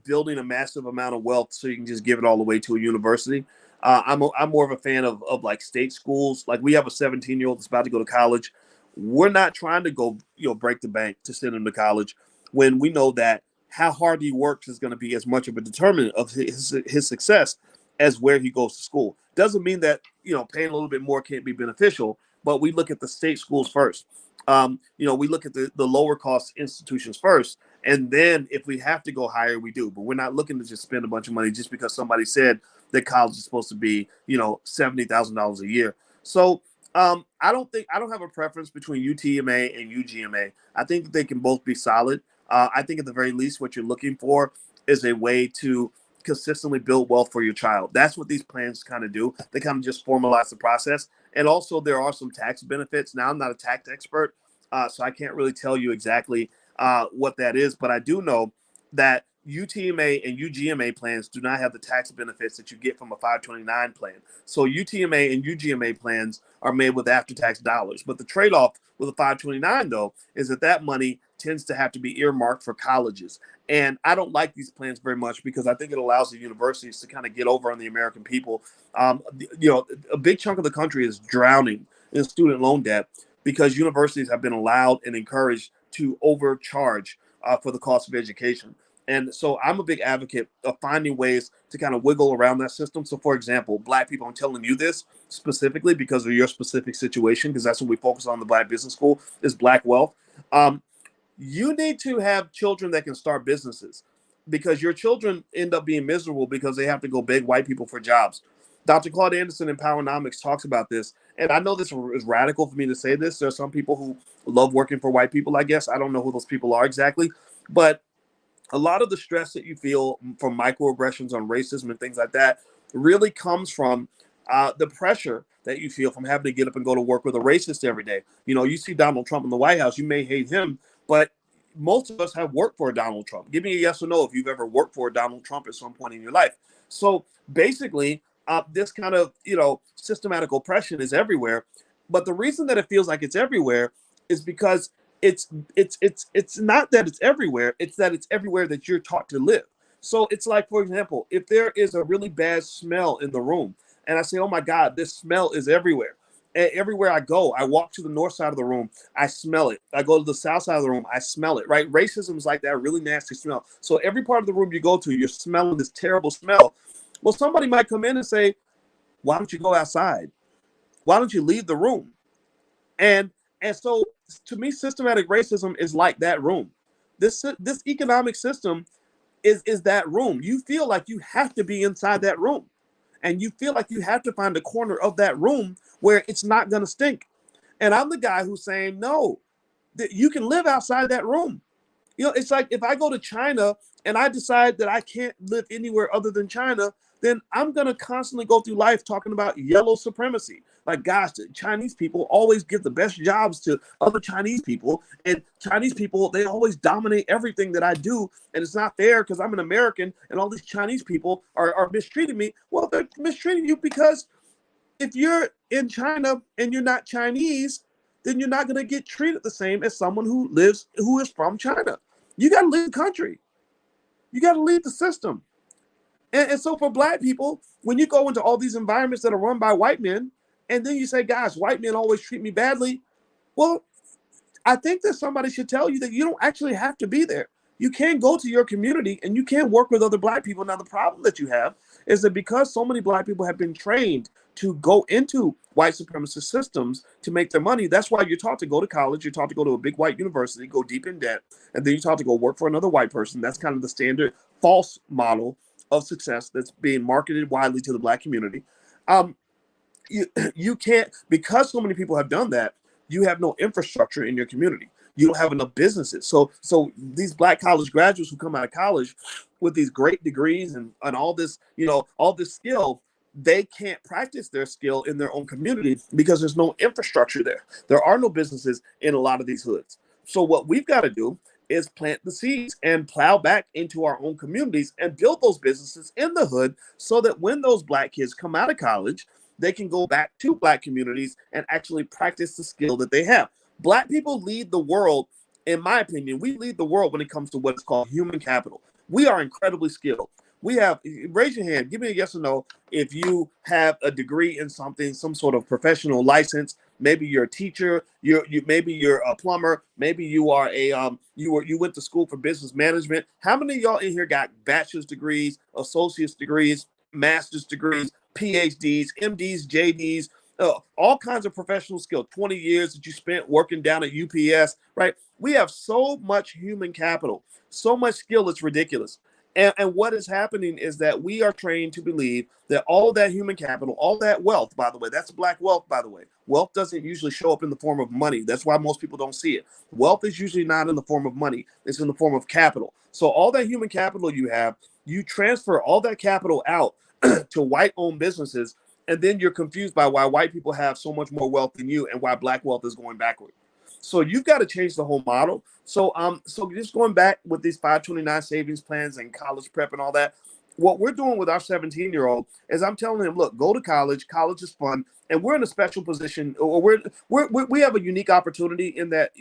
building a massive amount of wealth so you can just give it all away to a university. I'm more of a fan of like state schools. Like, we have a 17-year-old that's about to go to college. We're not trying to go break the bank to send him to college when we know that how hard he works is going to be as much of a determinant of his success as where he goes to school. Doesn't mean that paying a little bit more can't be beneficial, but we look at the state schools first. We look at the lower cost institutions first, and then if we have to go higher, we do. But we're not looking to just spend a bunch of money just because somebody said that college is supposed to be $70,000 a year. So I don't have a preference between UTMA and UGMA. I think that they can both be solid. I think at the very least, what you're looking for is a way to consistently build wealth for your child. That's what these plans kind of do. They kind of just formalize the process. And also, there are some tax benefits. Now, I'm not a tax expert, so I can't really tell you exactly what that is. But I do know that UTMA and UGMA plans do not have the tax benefits that you get from a 529 plan. So UTMA and UGMA plans are made with after-tax dollars. But the trade-off with a 529, though, is that money tends to have to be earmarked for colleges. And I don't like these plans very much because I think it allows the universities to kind of get over on the American people. A big chunk of the country is drowning in student loan debt because universities have been allowed and encouraged to overcharge for the cost of education. And so I'm a big advocate of finding ways to kind of wiggle around that system. So, for example, Black people, I'm telling you this specifically because of your specific situation, because that's what we focus on in the Black Business School, is Black wealth. You need to have children that can start businesses, because your children end up being miserable because they have to go beg white people for jobs. Dr. Claude Anderson in Powernomics talks about this. And I know this is radical for me to say this. There are some people who love working for white people, I guess. I don't know who those people are exactly. But a lot of the stress that you feel from microaggressions on racism and things like that really comes from the pressure that you feel from having to get up and go to work with a racist every day. You know, you see Donald Trump in the White House, you may hate him, but most of us have worked for a Donald Trump. Give me a yes or no if you've ever worked for a Donald Trump at some point in your life. So basically, this kind of, systematic oppression is everywhere. But the reason that it feels like it's everywhere is because it's not that it's everywhere, it's that it's everywhere that you're taught to live. So it's like, for example, if there is a really bad smell in the room, and I say, oh my God, this smell is everywhere. Everywhere I go, I walk to the north side of the room, I smell it. I go to the south side of the room, I smell it, right? Racism is like that really nasty smell. So every part of the room you go to, you're smelling this terrible smell. Well, somebody might come in and say, why don't you go outside? Why don't you leave the room? And so to me, systematic racism is like that room. This economic system is that room. You feel like you have to be inside that room. And you feel like you have to find a corner of that room where it's not going to stink. And I'm the guy who's saying, no, that you can live outside that room. It's like if I go to China and I decide that I can't live anywhere other than China, then I'm going to constantly go through life talking about yellow supremacy. Like, gosh, the Chinese people always give the best jobs to other Chinese people. And Chinese people, they always dominate everything that I do. And it's not fair because I'm an American and all these Chinese people are mistreating me. Well, they're mistreating you because if you're in China and you're not Chinese, then you're not going to get treated the same as someone who is from China. You got to leave the country. You got to leave the system. And so for Black people, when you go into all these environments that are run by white men, and then you say, gosh, white men always treat me badly. Well, I think that somebody should tell you that you don't actually have to be there. You can go to your community and you can work with other Black people. Now, the problem that you have is that because so many Black people have been trained to go into white supremacist systems to make their money, that's why you're taught to go to college, you're taught to go to a big white university, go deep in debt, and then you're taught to go work for another white person. That's kind of the standard false model of success that's being marketed widely to the Black community. You can't, because so many people have done that, you have no infrastructure in your community. You don't have enough businesses. So these Black college graduates who come out of college with these great degrees and all this, all this skill, they can't practice their skill in their own community because there's no infrastructure there. There are no businesses in a lot of these hoods. So what we've got to do is plant the seeds and plow back into our own communities and build those businesses in the hood so that when those Black kids come out of college, they can go back to Black communities and actually practice the skill that they have. Black people lead the world, in my opinion. We lead the world when it comes to what's called human capital. We are incredibly skilled. We have, raise your hand, give me a yes or no if you have a degree in something, some sort of professional license. Maybe you're a teacher, maybe you're a plumber, maybe you are you went to school for business management. How many of y'all in here got bachelor's degrees, associate's degrees, master's degrees, PhDs, MDs, JDs, all kinds of professional skill, 20 years that you spent working down at UPS, right? We have so much human capital, so much skill, it's ridiculous. And what is happening is that we are trained to believe that all of that human capital, all that wealth, by the way, that's Black wealth, by the way. Wealth doesn't usually show up in the form of money. That's why most people don't see it. Wealth is usually not in the form of money. It's in the form of capital. So all that human capital you have, you transfer all that capital out to white-owned businesses, and then you're confused by why white people have so much more wealth than you and why Black wealth is going backward. So you've got to change the whole model. So just going back with these 529 savings plans and college prep and all that, what we're doing with our 17-year-old is I'm telling him, look, go to college. College is fun, and we're in a special position, or we have a unique opportunity in that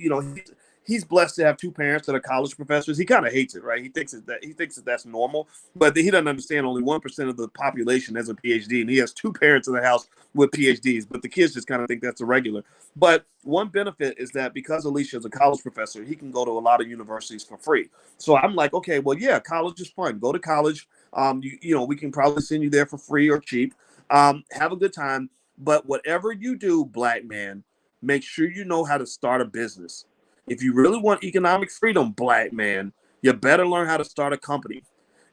he's blessed to have two parents that are college professors. He kind of hates it, right? He thinks that that's normal, but he doesn't understand only 1% of the population has a PhD, and he has two parents in the house with PhDs. But the kids just kind of think that's a regular. But one benefit is that because Alicia is a college professor, he can go to a lot of universities for free. So I'm like, okay, well, yeah, college is fun. Go to college. We can probably send you there for free or cheap. Have a good time. But whatever you do, Black man, make sure you know how to start a business. If you really want economic freedom, Black man, you better learn how to start a company.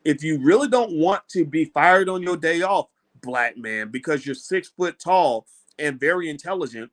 If you really don't want to be fired on your day off, Black man, because you're 6 foot tall and very intelligent,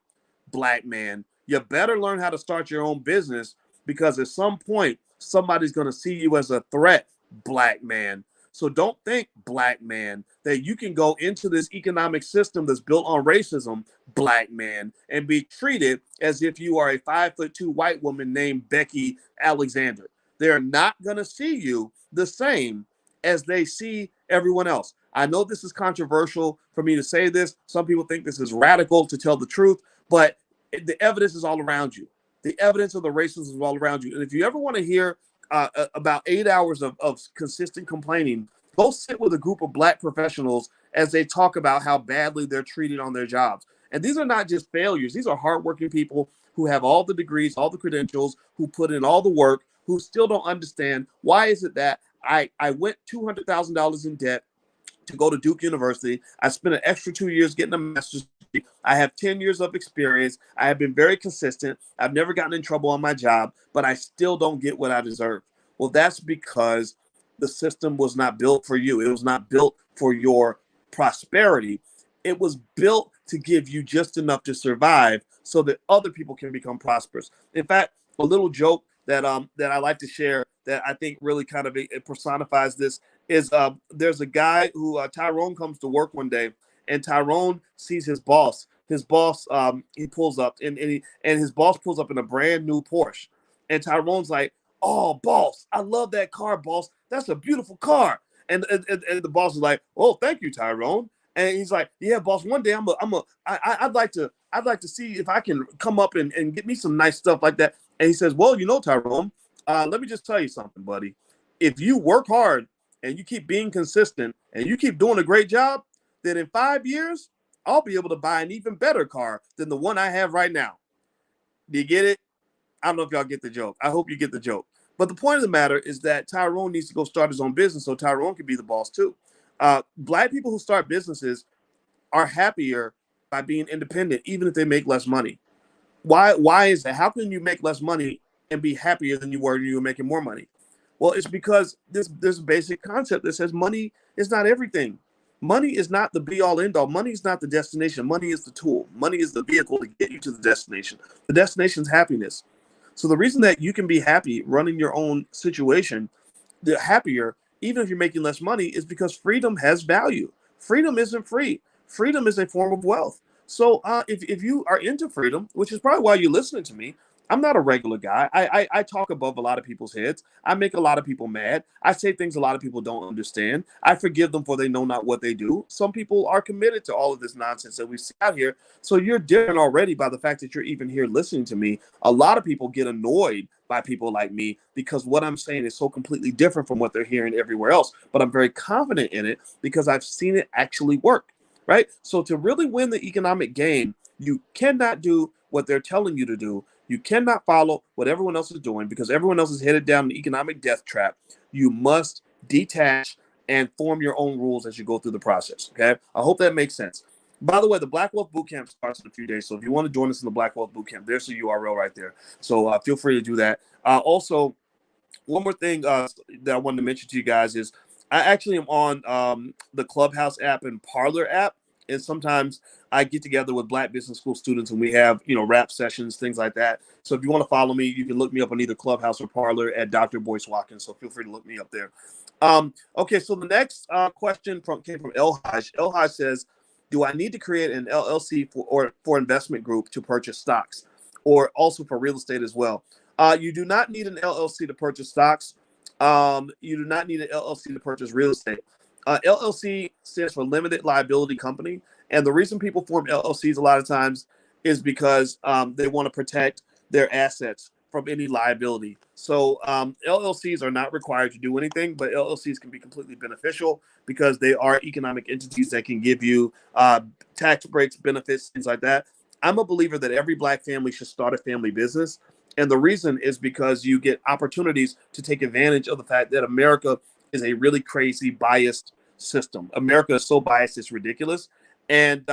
Black man, you better learn how to start your own business because at some point, somebody's going to see you as a threat, Black man. So don't think, black man, that you can go into this economic system that's built on racism, black man, and be treated as if you are a 5'2" white woman named Becky Alexander. They're not going to see you the same as they see everyone else. I know this is controversial for me to say this. Some people think this is radical, to tell the truth, but the evidence is all around you. The evidence of the racism is all around you. And if you ever want to hear about 8 hours of consistent complaining, go sit with a group of black professionals as they talk about how badly they're treated on their jobs. And these are not just failures. These are hardworking people who have all the degrees, all the credentials, who put in all the work, who still don't understand why is it that I went $200,000 in debt to go to Duke University. I spent an extra 2 years getting a master's degree. I have 10 years of experience. I have been very consistent. I've never gotten in trouble on my job, but I still don't get what I deserve. Well, that's because the system was not built for you. It was not built for your prosperity. It was built to give you just enough to survive so that other people can become prosperous. In fact, a little joke that I like to share that I think really kind of it personifies this is there's a guy who Tyrone comes to work one day, and Tyrone sees his boss. His boss he pulls up and his boss pulls up in a brand new Porsche, and Tyrone's like, "Oh, boss, I love that car, boss. That's a beautiful car." And the boss is like, "Oh, thank you, Tyrone." And he's like, "Yeah, boss. One day I'd like to see if I can come up and get me some nice stuff like that." And he says, "Well, Tyrone, let me just tell you something, buddy. If you work hard and you keep being consistent and you keep doing a great job, then in 5 years, I'll be able to buy an even better car than the one I have right now." Do you get it? I don't know if y'all get the joke. I hope you get the joke. But the point of the matter is that Tyrone needs to go start his own business so Tyrone can be the boss too. Black people who start businesses are happier by being independent, even if they make less money. Why is that? How can you make less money and be happier than you were when you were making more money? Well, it's because there's a basic concept that says money is not everything. Money is not the be all end all. Money is not the destination. Money is the tool. Money is the vehicle to get you to the destination. The destination is happiness. So the reason that you can be happy running your own situation, the happier, even if you're making less money, is because freedom has value. Freedom isn't free. Freedom is a form of wealth. So if you are into freedom, which is probably why you're listening to me, I'm not a regular guy. I talk above a lot of people's heads. I make a lot of people mad. I say things a lot of people don't understand. I forgive them for they know not what they do. Some people are committed to all of this nonsense that we see out here. So you're different already by the fact that you're even here listening to me. A lot of people get annoyed by people like me because what I'm saying is so completely different from what they're hearing everywhere else. But I'm very confident in it because I've seen it actually work. Right? So to really win the economic game, you cannot do what they're telling you to do. You cannot follow what everyone else is doing because everyone else is headed down an economic death trap. You must detach and form your own rules as you go through the process. Okay? I hope that makes sense. By the way, the Black Wealth Bootcamp starts in a few days. So if you want to join us in the Black Wealth Bootcamp, there's the URL right there. So feel free to do that. Also, one more thing that I wanted to mention to you guys is I actually am on the Clubhouse app and Parlor app. And sometimes I get together with Black Business School students and we have, rap sessions, things like that. So if you want to follow me, you can look me up on either Clubhouse or Parlor at Dr. Boyce Watkins. So feel free to look me up there. Okay, so the next question came from El Haj. El Haj says, do I need to create an LLC for investment group to purchase stocks or also for real estate as well? You do not need an LLC to purchase stocks. You do not need an LLC to purchase real estate. LLC stands for limited liability company. And the reason people form LLCs a lot of times is because they want to protect their assets from any liability. So LLCs are not required to do anything, but LLCs can be completely beneficial because they are economic entities that can give you tax breaks, benefits, things like that. I'm a believer that every Black family should start a family business. And the reason is because you get opportunities to take advantage of the fact that America is a really crazy biased system. America is so biased, it's ridiculous. And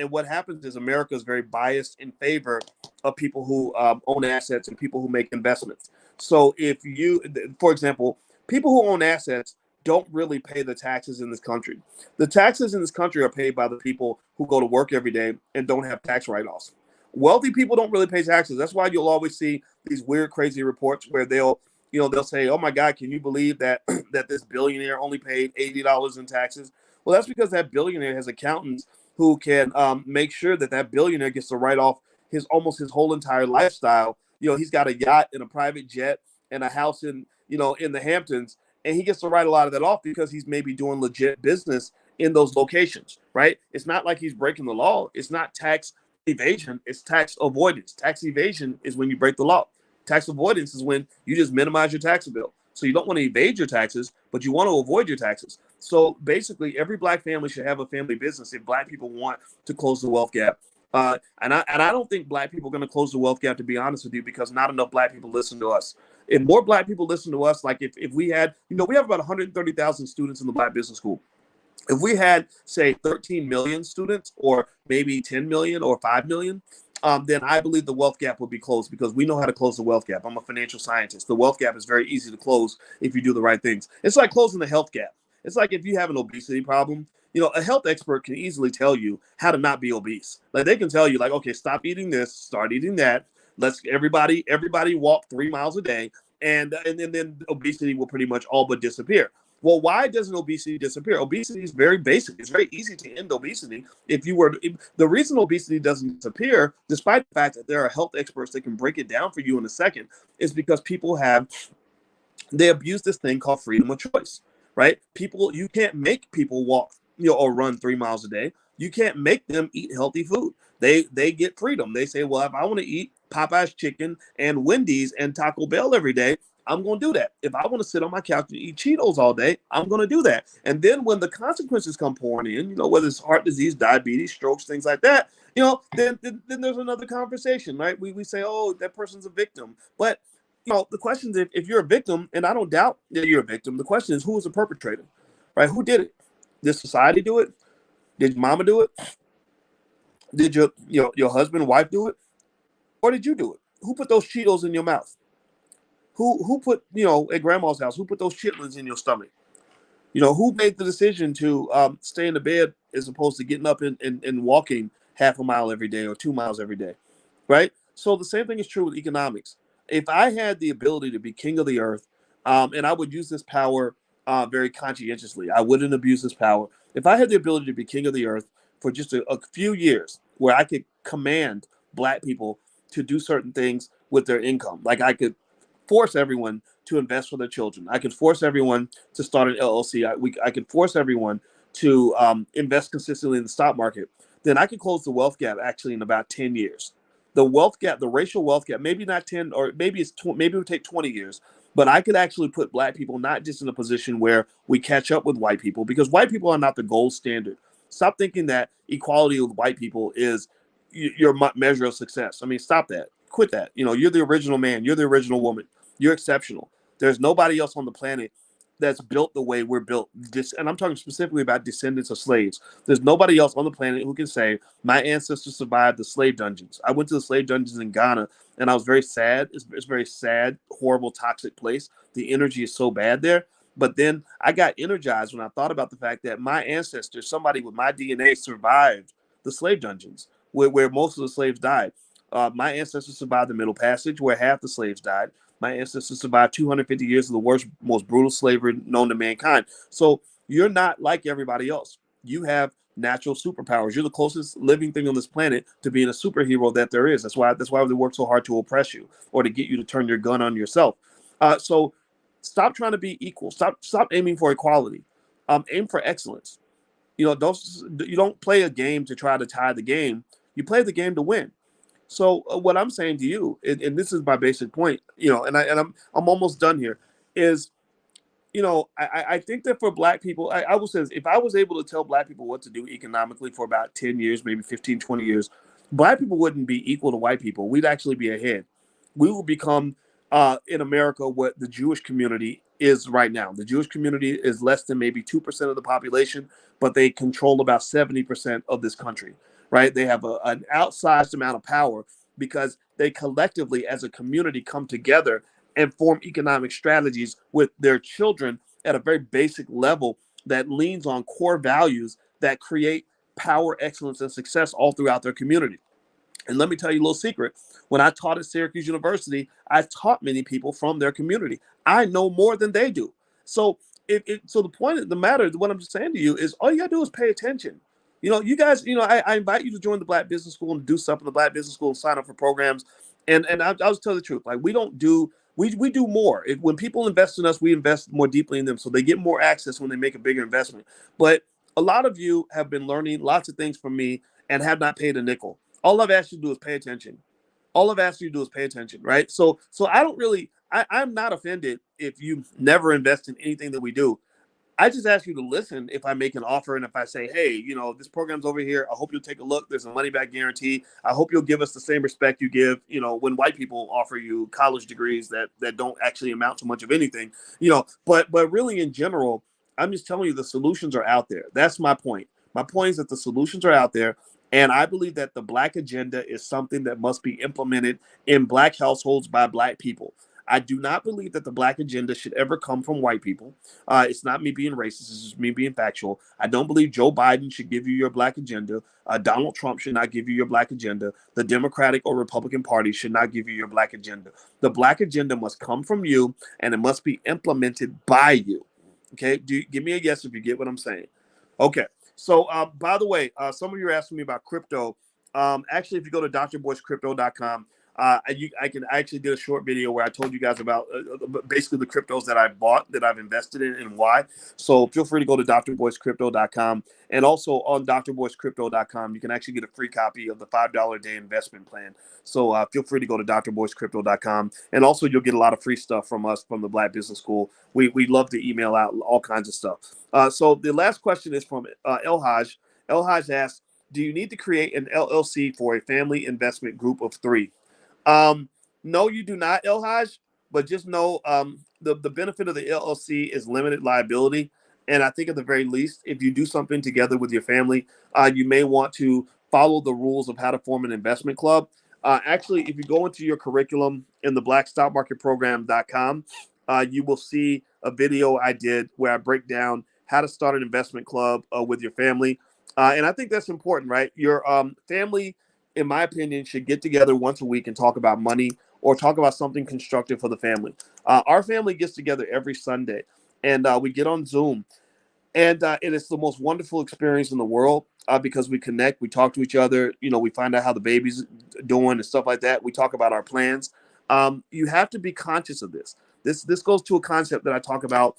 what happens is America is very biased in favor of people who own assets and people who make investments. So if you, for example, people who own assets don't really pay the taxes in this country. The taxes in this country are paid by the people who go to work every day and don't have tax write-offs. Wealthy people don't really pay taxes. That's why you'll always see these weird, crazy reports where they'll They'll say, "Oh my God, can you believe that that this billionaire only paid $80 in taxes?" Well, that's because that billionaire has accountants who can make sure that that billionaire gets to write off his whole entire lifestyle. He's got a yacht and a private jet and a house in the Hamptons, and he gets to write a lot of that off because he's maybe doing legit business in those locations, right? It's not like he's breaking the law. It's not tax evasion, it's tax avoidance. Tax evasion is when you break the law. Tax avoidance is when you just minimize your tax bill. So you don't want to evade your taxes, but you want to avoid your taxes. So basically, every black family should have a family business if black people want to close the wealth gap. And I don't think black people are going to close the wealth gap, to be honest with you, because not enough black people listen to us. If more black people listen to us, like if we had, we have about 130,000 students in the Black Business School. If we had, say, 13 million students, or maybe 10 million or 5 million, then I believe the wealth gap will be closed, because we know how to close the wealth gap. I'm a financial scientist. The wealth gap is very easy to close if you do the right things. It's like closing the health gap. It's like if you have an obesity problem, a health expert can easily tell you how to not be obese. Like, they can tell you, like, okay, stop eating this, start eating that. Let's everybody walk 3 miles a day, and then obesity will pretty much all but disappear. Well, why doesn't obesity disappear? Obesity is very basic. It's very easy to end obesity. The reason obesity doesn't disappear, despite the fact that there are health experts that can break it down for you in a second, is because they abuse this thing called freedom of choice, right? You can't make people walk, or run 3 miles a day. You can't make them eat healthy food. They get freedom. They say, well, if I want to eat Popeye's chicken and Wendy's and Taco Bell every day, I'm going to do that. If I want to sit on my couch and eat Cheetos all day, I'm going to do that. And then when the consequences come pouring in, whether it's heart disease, diabetes, strokes, things like that, then there's another conversation, right? We say, oh, that person's a victim. But, the question is, if you're a victim, and I don't doubt that you're a victim, the question is, who was the perpetrator, right? Who did it? Did society do it? Did mama do it? Did your husband, wife do it? Or did you do it? Who put those Cheetos in your mouth? Who put, at grandma's house, who put those chitlins in your stomach? Who made the decision to stay in the bed as opposed to getting up and walking half a mile every day or 2 miles every day, right? So the same thing is true with economics. If I had the ability to be king of the earth, and I would use this power very conscientiously, I wouldn't abuse this power. If I had the ability to be king of the earth for just a few years, where I could command black people to do certain things with their income, like I could force everyone to invest for their children. I could force everyone to start an LLC. I could force everyone to invest consistently in the stock market. Then I could close the wealth gap actually in about 10 years. The wealth gap, the racial wealth gap, maybe not 10, or maybe maybe it would take 20 years. But I could actually put black people not just in a position where we catch up with white people, because white people are not the gold standard. Stop thinking that equality with white people is your measure of success. I mean, stop that. Quit that. You're the original man. You're the original woman. You're exceptional. There's nobody else on the planet that's built the way we're built. And I'm talking specifically about descendants of slaves. There's nobody else on the planet who can say, my ancestors survived the slave dungeons. I went to the slave dungeons in Ghana, and I was very sad. It's a very sad, horrible, toxic place. The energy is so bad there. But then I got energized when I thought about the fact that my ancestors, somebody with my DNA, survived the slave dungeons where most of the slaves died. My ancestors survived the Middle Passage, where half the slaves died. My ancestors survived 250 years of the worst, most brutal slavery known to mankind. So you're not like everybody else. You have natural superpowers. You're the closest living thing on this planet to being a superhero that there is. That's why they work so hard to oppress you, or to get you to turn your gun on yourself. So stop trying to be equal. Stop aiming for equality. Aim for excellence. You don't play a game to try to tie the game. You play the game to win. So what I'm saying to you, and this is my basic point, I'm almost done here, is, I think that for black people, I will say this, if I was able to tell black people what to do economically for about 10 years, maybe 15, 20 years, black people wouldn't be equal to white people. We'd actually be ahead. We will become, in America, what the Jewish community is right now. The Jewish community is less than maybe 2% of the population, but they control about 70% of this country, right? They have an outsized amount of power because they collectively, as a community, come together and form economic strategies with their children at a very basic level that leans on core values that create power, excellence, and success all throughout their community. And let me tell you a little secret. When I taught at Syracuse University, I taught many people from their community. I know more than they do. So so the point of the matter, what I'm just saying to you is all you gotta do is pay attention. You guys, I invite you to join the Black Business School and do stuff in the Black Business School and sign up for programs. And I'll just tell you the truth. Like we do more. When people invest in us, we invest more deeply in them. So they get more access when they make a bigger investment. But a lot of you have been learning lots of things from me and have not paid a nickel. All I've asked you to do is pay attention. All I've asked you to do is pay attention, right? So I don't really, I'm not offended if you never invest in anything that we do. I just ask you to listen if I make an offer and if I say, hey, this program's over here. I hope you'll take a look. There's a money back guarantee. I hope you'll give us the same respect you give, when white people offer you college degrees that don't actually amount to much of anything, but really in general, I'm just telling you the solutions are out there. That's my point. My point is that the solutions are out there. And I believe that the Black agenda is something that must be implemented in Black households by Black people. I do not believe that the Black agenda should ever come from white people. It's not me being racist. It's just me being factual. I don't believe Joe Biden should give you your Black agenda. Donald Trump should not give you your Black agenda. The Democratic or Republican Party should not give you your Black agenda. The Black agenda must come from you, and it must be implemented by you. Okay? Give me a yes if you get what I'm saying. Okay. So, by the way, some of you are asking me about crypto. Actually, if you go to drboycecrypto.com, I can actually did a short video where I told you guys about basically the cryptos that I bought, that I've invested in, and why. So feel free to go to drboycecrypto.com. And also on drboycecrypto.com, you can actually get a free copy of the $5 a day investment plan. So feel free to go to drboycecrypto.com. And also you'll get a lot of free stuff from us from the Black Business School. We love to email out all kinds of stuff. So the last question is from El Haj. El Haj asks, do you need to create an LLC for a family investment group of 3? No, you do not, El Haj, but just know the benefit of the LLC is limited liability. And I think at the very least, if you do something together with your family, you may want to follow the rules of how to form an investment club. Actually, if you go into your curriculum in the blackstockmarketprogram.com, you will see a video I did where I break down how to start an investment club with your family. And I think that's important, right? Your family, in my opinion, should get together once a week and talk about money or talk about something constructive for the family. Our family gets together every Sunday, and we get on Zoom. And it's the most wonderful experience in the world because we connect, we talk to each other, we find out how the baby's doing and stuff like that. We talk about our plans. You have to be conscious of this. This goes to a concept that I talk about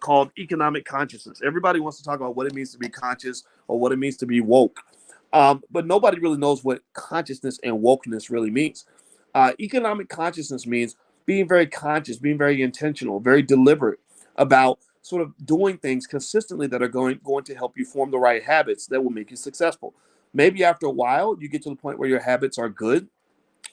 called economic consciousness. Everybody wants to talk about what it means to be conscious or what it means to be woke. But nobody really knows what consciousness and wokeness really means. Economic consciousness means being very conscious, being very intentional, very deliberate about sort of doing things consistently that are going to help you form the right habits that will make you successful. Maybe after a while, you get to the point where your habits are good,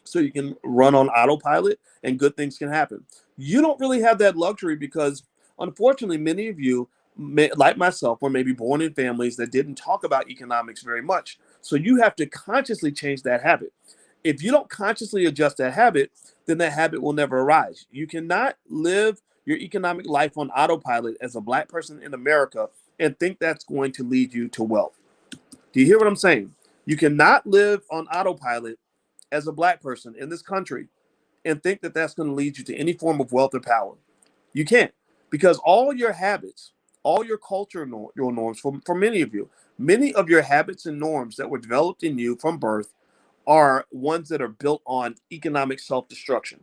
so you can run on autopilot and good things can happen. You don't really have that luxury because, unfortunately, many of you, like myself, were maybe born in families that didn't talk about economics very much. So you have to consciously change that habit. If you don't consciously adjust that habit, then that habit will never arise. You cannot live your economic life on autopilot as a Black person in America and think that's going to lead you to wealth. Do you hear what I'm saying? You cannot live on autopilot as a Black person in this country and think that that's going to lead you to any form of wealth or power. You can't, because all your habits, all your cultural your norms, for many of you, many of your habits and norms that were developed in you from birth are ones that are built on economic self-destruction.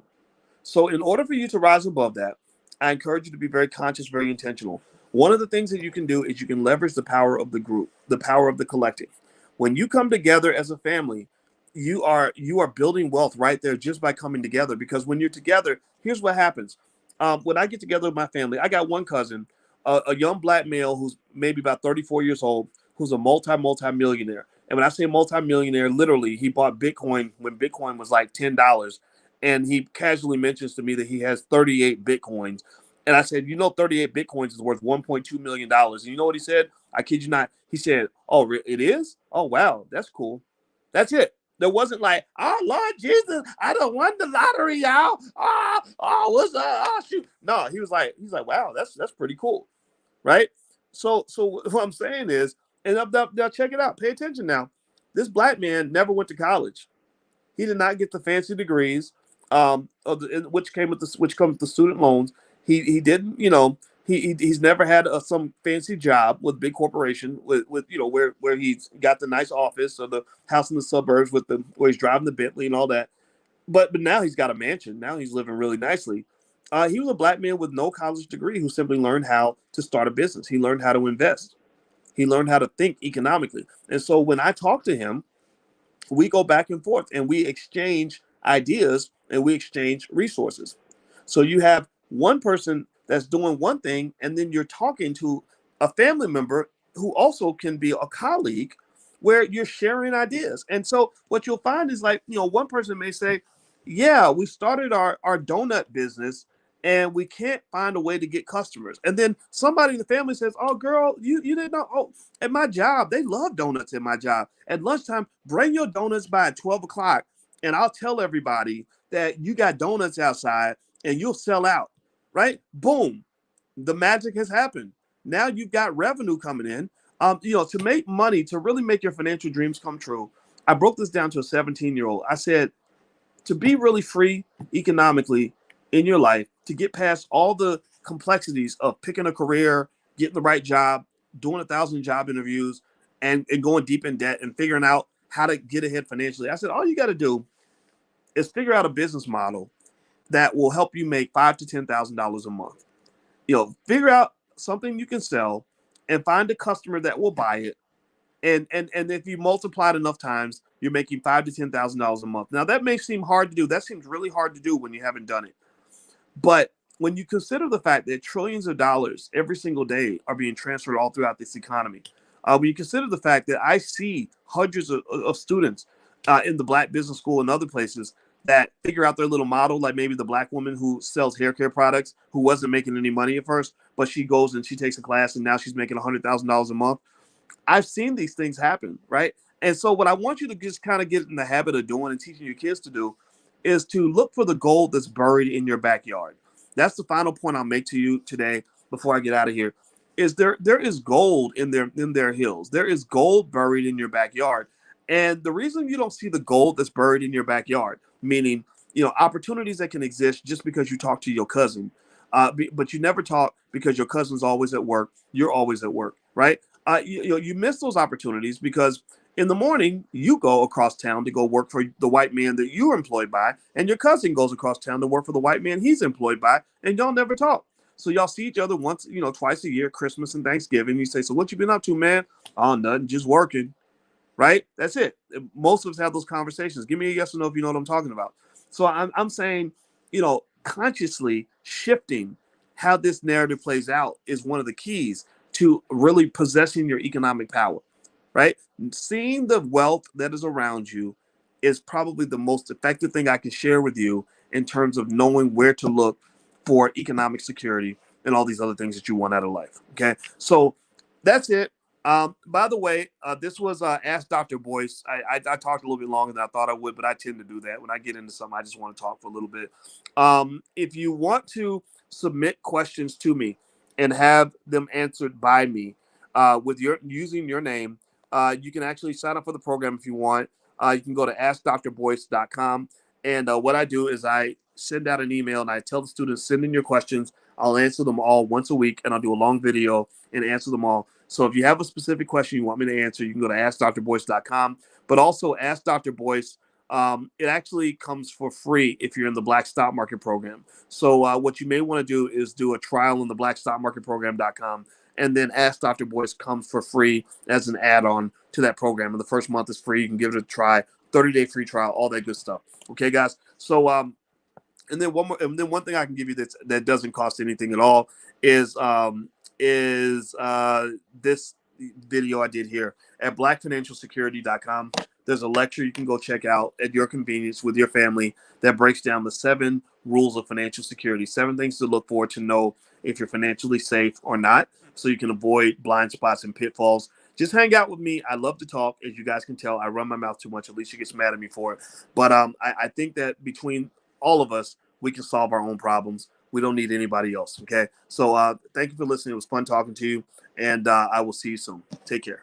So in order for you to rise above that, I encourage you to be very conscious, very intentional. One of the things that you can do is you can leverage the power of the group, the power of the collective. When you come together as a family, you are building wealth right there just by coming together. Because when you're together, here's what happens. When I get together with my family, I got one cousin, a young Black male who's maybe about 34 years old, who's a multi-millionaire. And when I say multi-millionaire, literally, he bought Bitcoin when Bitcoin was like $10. And he casually mentions to me that he has 38 Bitcoins. And I said, 38 Bitcoins is worth $1.2 million. And you know what he said? I kid you not. He said, oh, it is? Oh, wow. That's cool. That's it. There wasn't like, oh, Lord Jesus, I don't won the lottery, y'all. What's up? Oh, shoot. No, he's like, wow, that's pretty cool. Right? So what I'm saying is, and now check it out. Pay attention now. This Black man never went to college. He did not get the fancy degrees, which comes with the student loans. He didn't, he's never had some fancy job with big corporation with where he's got the nice office or the house in the suburbs with the where he's driving the Bentley and all that. But now he's got a mansion. Now he's living really nicely. He was a black man with no college degree who simply learned how to start a business. He learned how to invest. He learned how to think economically. And so when I talk to him, we go back and forth and we exchange ideas and we exchange resources. So you have one person that's doing one thing, and then you're talking to a family member who also can be a colleague where you're sharing ideas. And so what you'll find is like, one person may say, yeah, we started our donut business and we can't find a way to get customers. And then somebody in the family says, oh, girl, you didn't know. Oh, at my job, they love donuts at my job. At lunchtime, bring your donuts by at 12 o'clock, and I'll tell everybody that you got donuts outside and you'll sell out, right? Boom. The magic has happened. Now you've got revenue coming in. To make money, to really make your financial dreams come true, I broke this down to a 17-year-old. I said, to be really free economically in your life, to get past all the complexities of picking a career, getting the right job, doing 1,000 job interviews, and going deep in debt and figuring out how to get ahead financially. I said, all you got to do is figure out a business model that will help you make $5,000 to $10,000 a month. Figure out something you can sell and find a customer that will buy it. And if you multiply it enough times, you're making $5,000 to $10,000 a month. Now that may seem hard to do. That seems really hard to do when you haven't done it. But when you consider the fact that trillions of dollars every single day are being transferred all throughout this economy, when you consider the fact that I see hundreds of students in the Black Business School and other places that figure out their little model, like maybe the Black woman who sells hair care products, who wasn't making any money at first, but she goes and she takes a class and now she's making $100,000 a month. I've seen these things happen, right? And so what I want you to just kind of get in the habit of doing and teaching your kids to do is to look for the gold that's buried in your backyard. That's the final point I'll make to you today before I get out of here. Is there is gold in their hills. There is gold buried in your backyard. And the reason you don't see the gold that's buried in your backyard, meaning, opportunities that can exist just because you talk to your cousin, but you never talk because your cousin's always at work. You're always at work, right? You miss those opportunities because in the morning you go across town to go work for the white man that you're employed by, and your cousin goes across town to work for the white man he's employed by, and y'all never talk. So y'all see each other once, twice a year, Christmas and Thanksgiving. You say, so what you been up to, man? Oh, nothing, just working. Right? That's it. Most of us have those conversations. Give me a yes or no if you know what I'm talking about. So I'm saying, consciously shifting how this narrative plays out is one of the keys to really possessing your economic power, right? Seeing the wealth that is around you is probably the most effective thing I can share with you in terms of knowing where to look for economic security and all these other things that you want out of life. Okay. So that's it. By the way, this was Ask Dr. Boyce. I talked a little bit longer than I thought I would, but I tend to do that. When I get into something, I just want to talk for a little bit. If you want to submit questions to me and have them answered by me with using your name, you can actually sign up for the program if you want. You can go to askdrboyce.com. And what I do is I send out an email and I tell the students, send in your questions. I'll answer them all once a week, and I'll do a long video and answer them all. So if you have a specific question you want me to answer, you can go to askdrboyce.com. But also Ask Dr. Boyce, it actually comes for free if you're in the Black Stock Market Program. So what you may want to do is do a trial in the blackstockmarketprogram.com, and then Ask Dr. Boyce comes for free as an add-on to that program. And the first month is free. You can give it a try, 30-day free trial, all that good stuff. Okay, guys? So and then one thing I can give you that doesn't cost anything at all is this video I did here at blackfinancialsecurity.com. There's a lecture you can go check out at your convenience with your family that breaks down the 7 rules of financial security, 7 things to look for to know if you're financially safe or not, so you can avoid blind spots and pitfalls. Just hang out with me. I love to talk. As you guys can tell, I run my mouth too much. Alicia gets mad at me for it. But I think that between all of us, we can solve our own problems. We don't need anybody else. Okay. So thank you for listening. It was fun talking to you, and I will see you soon. Take care.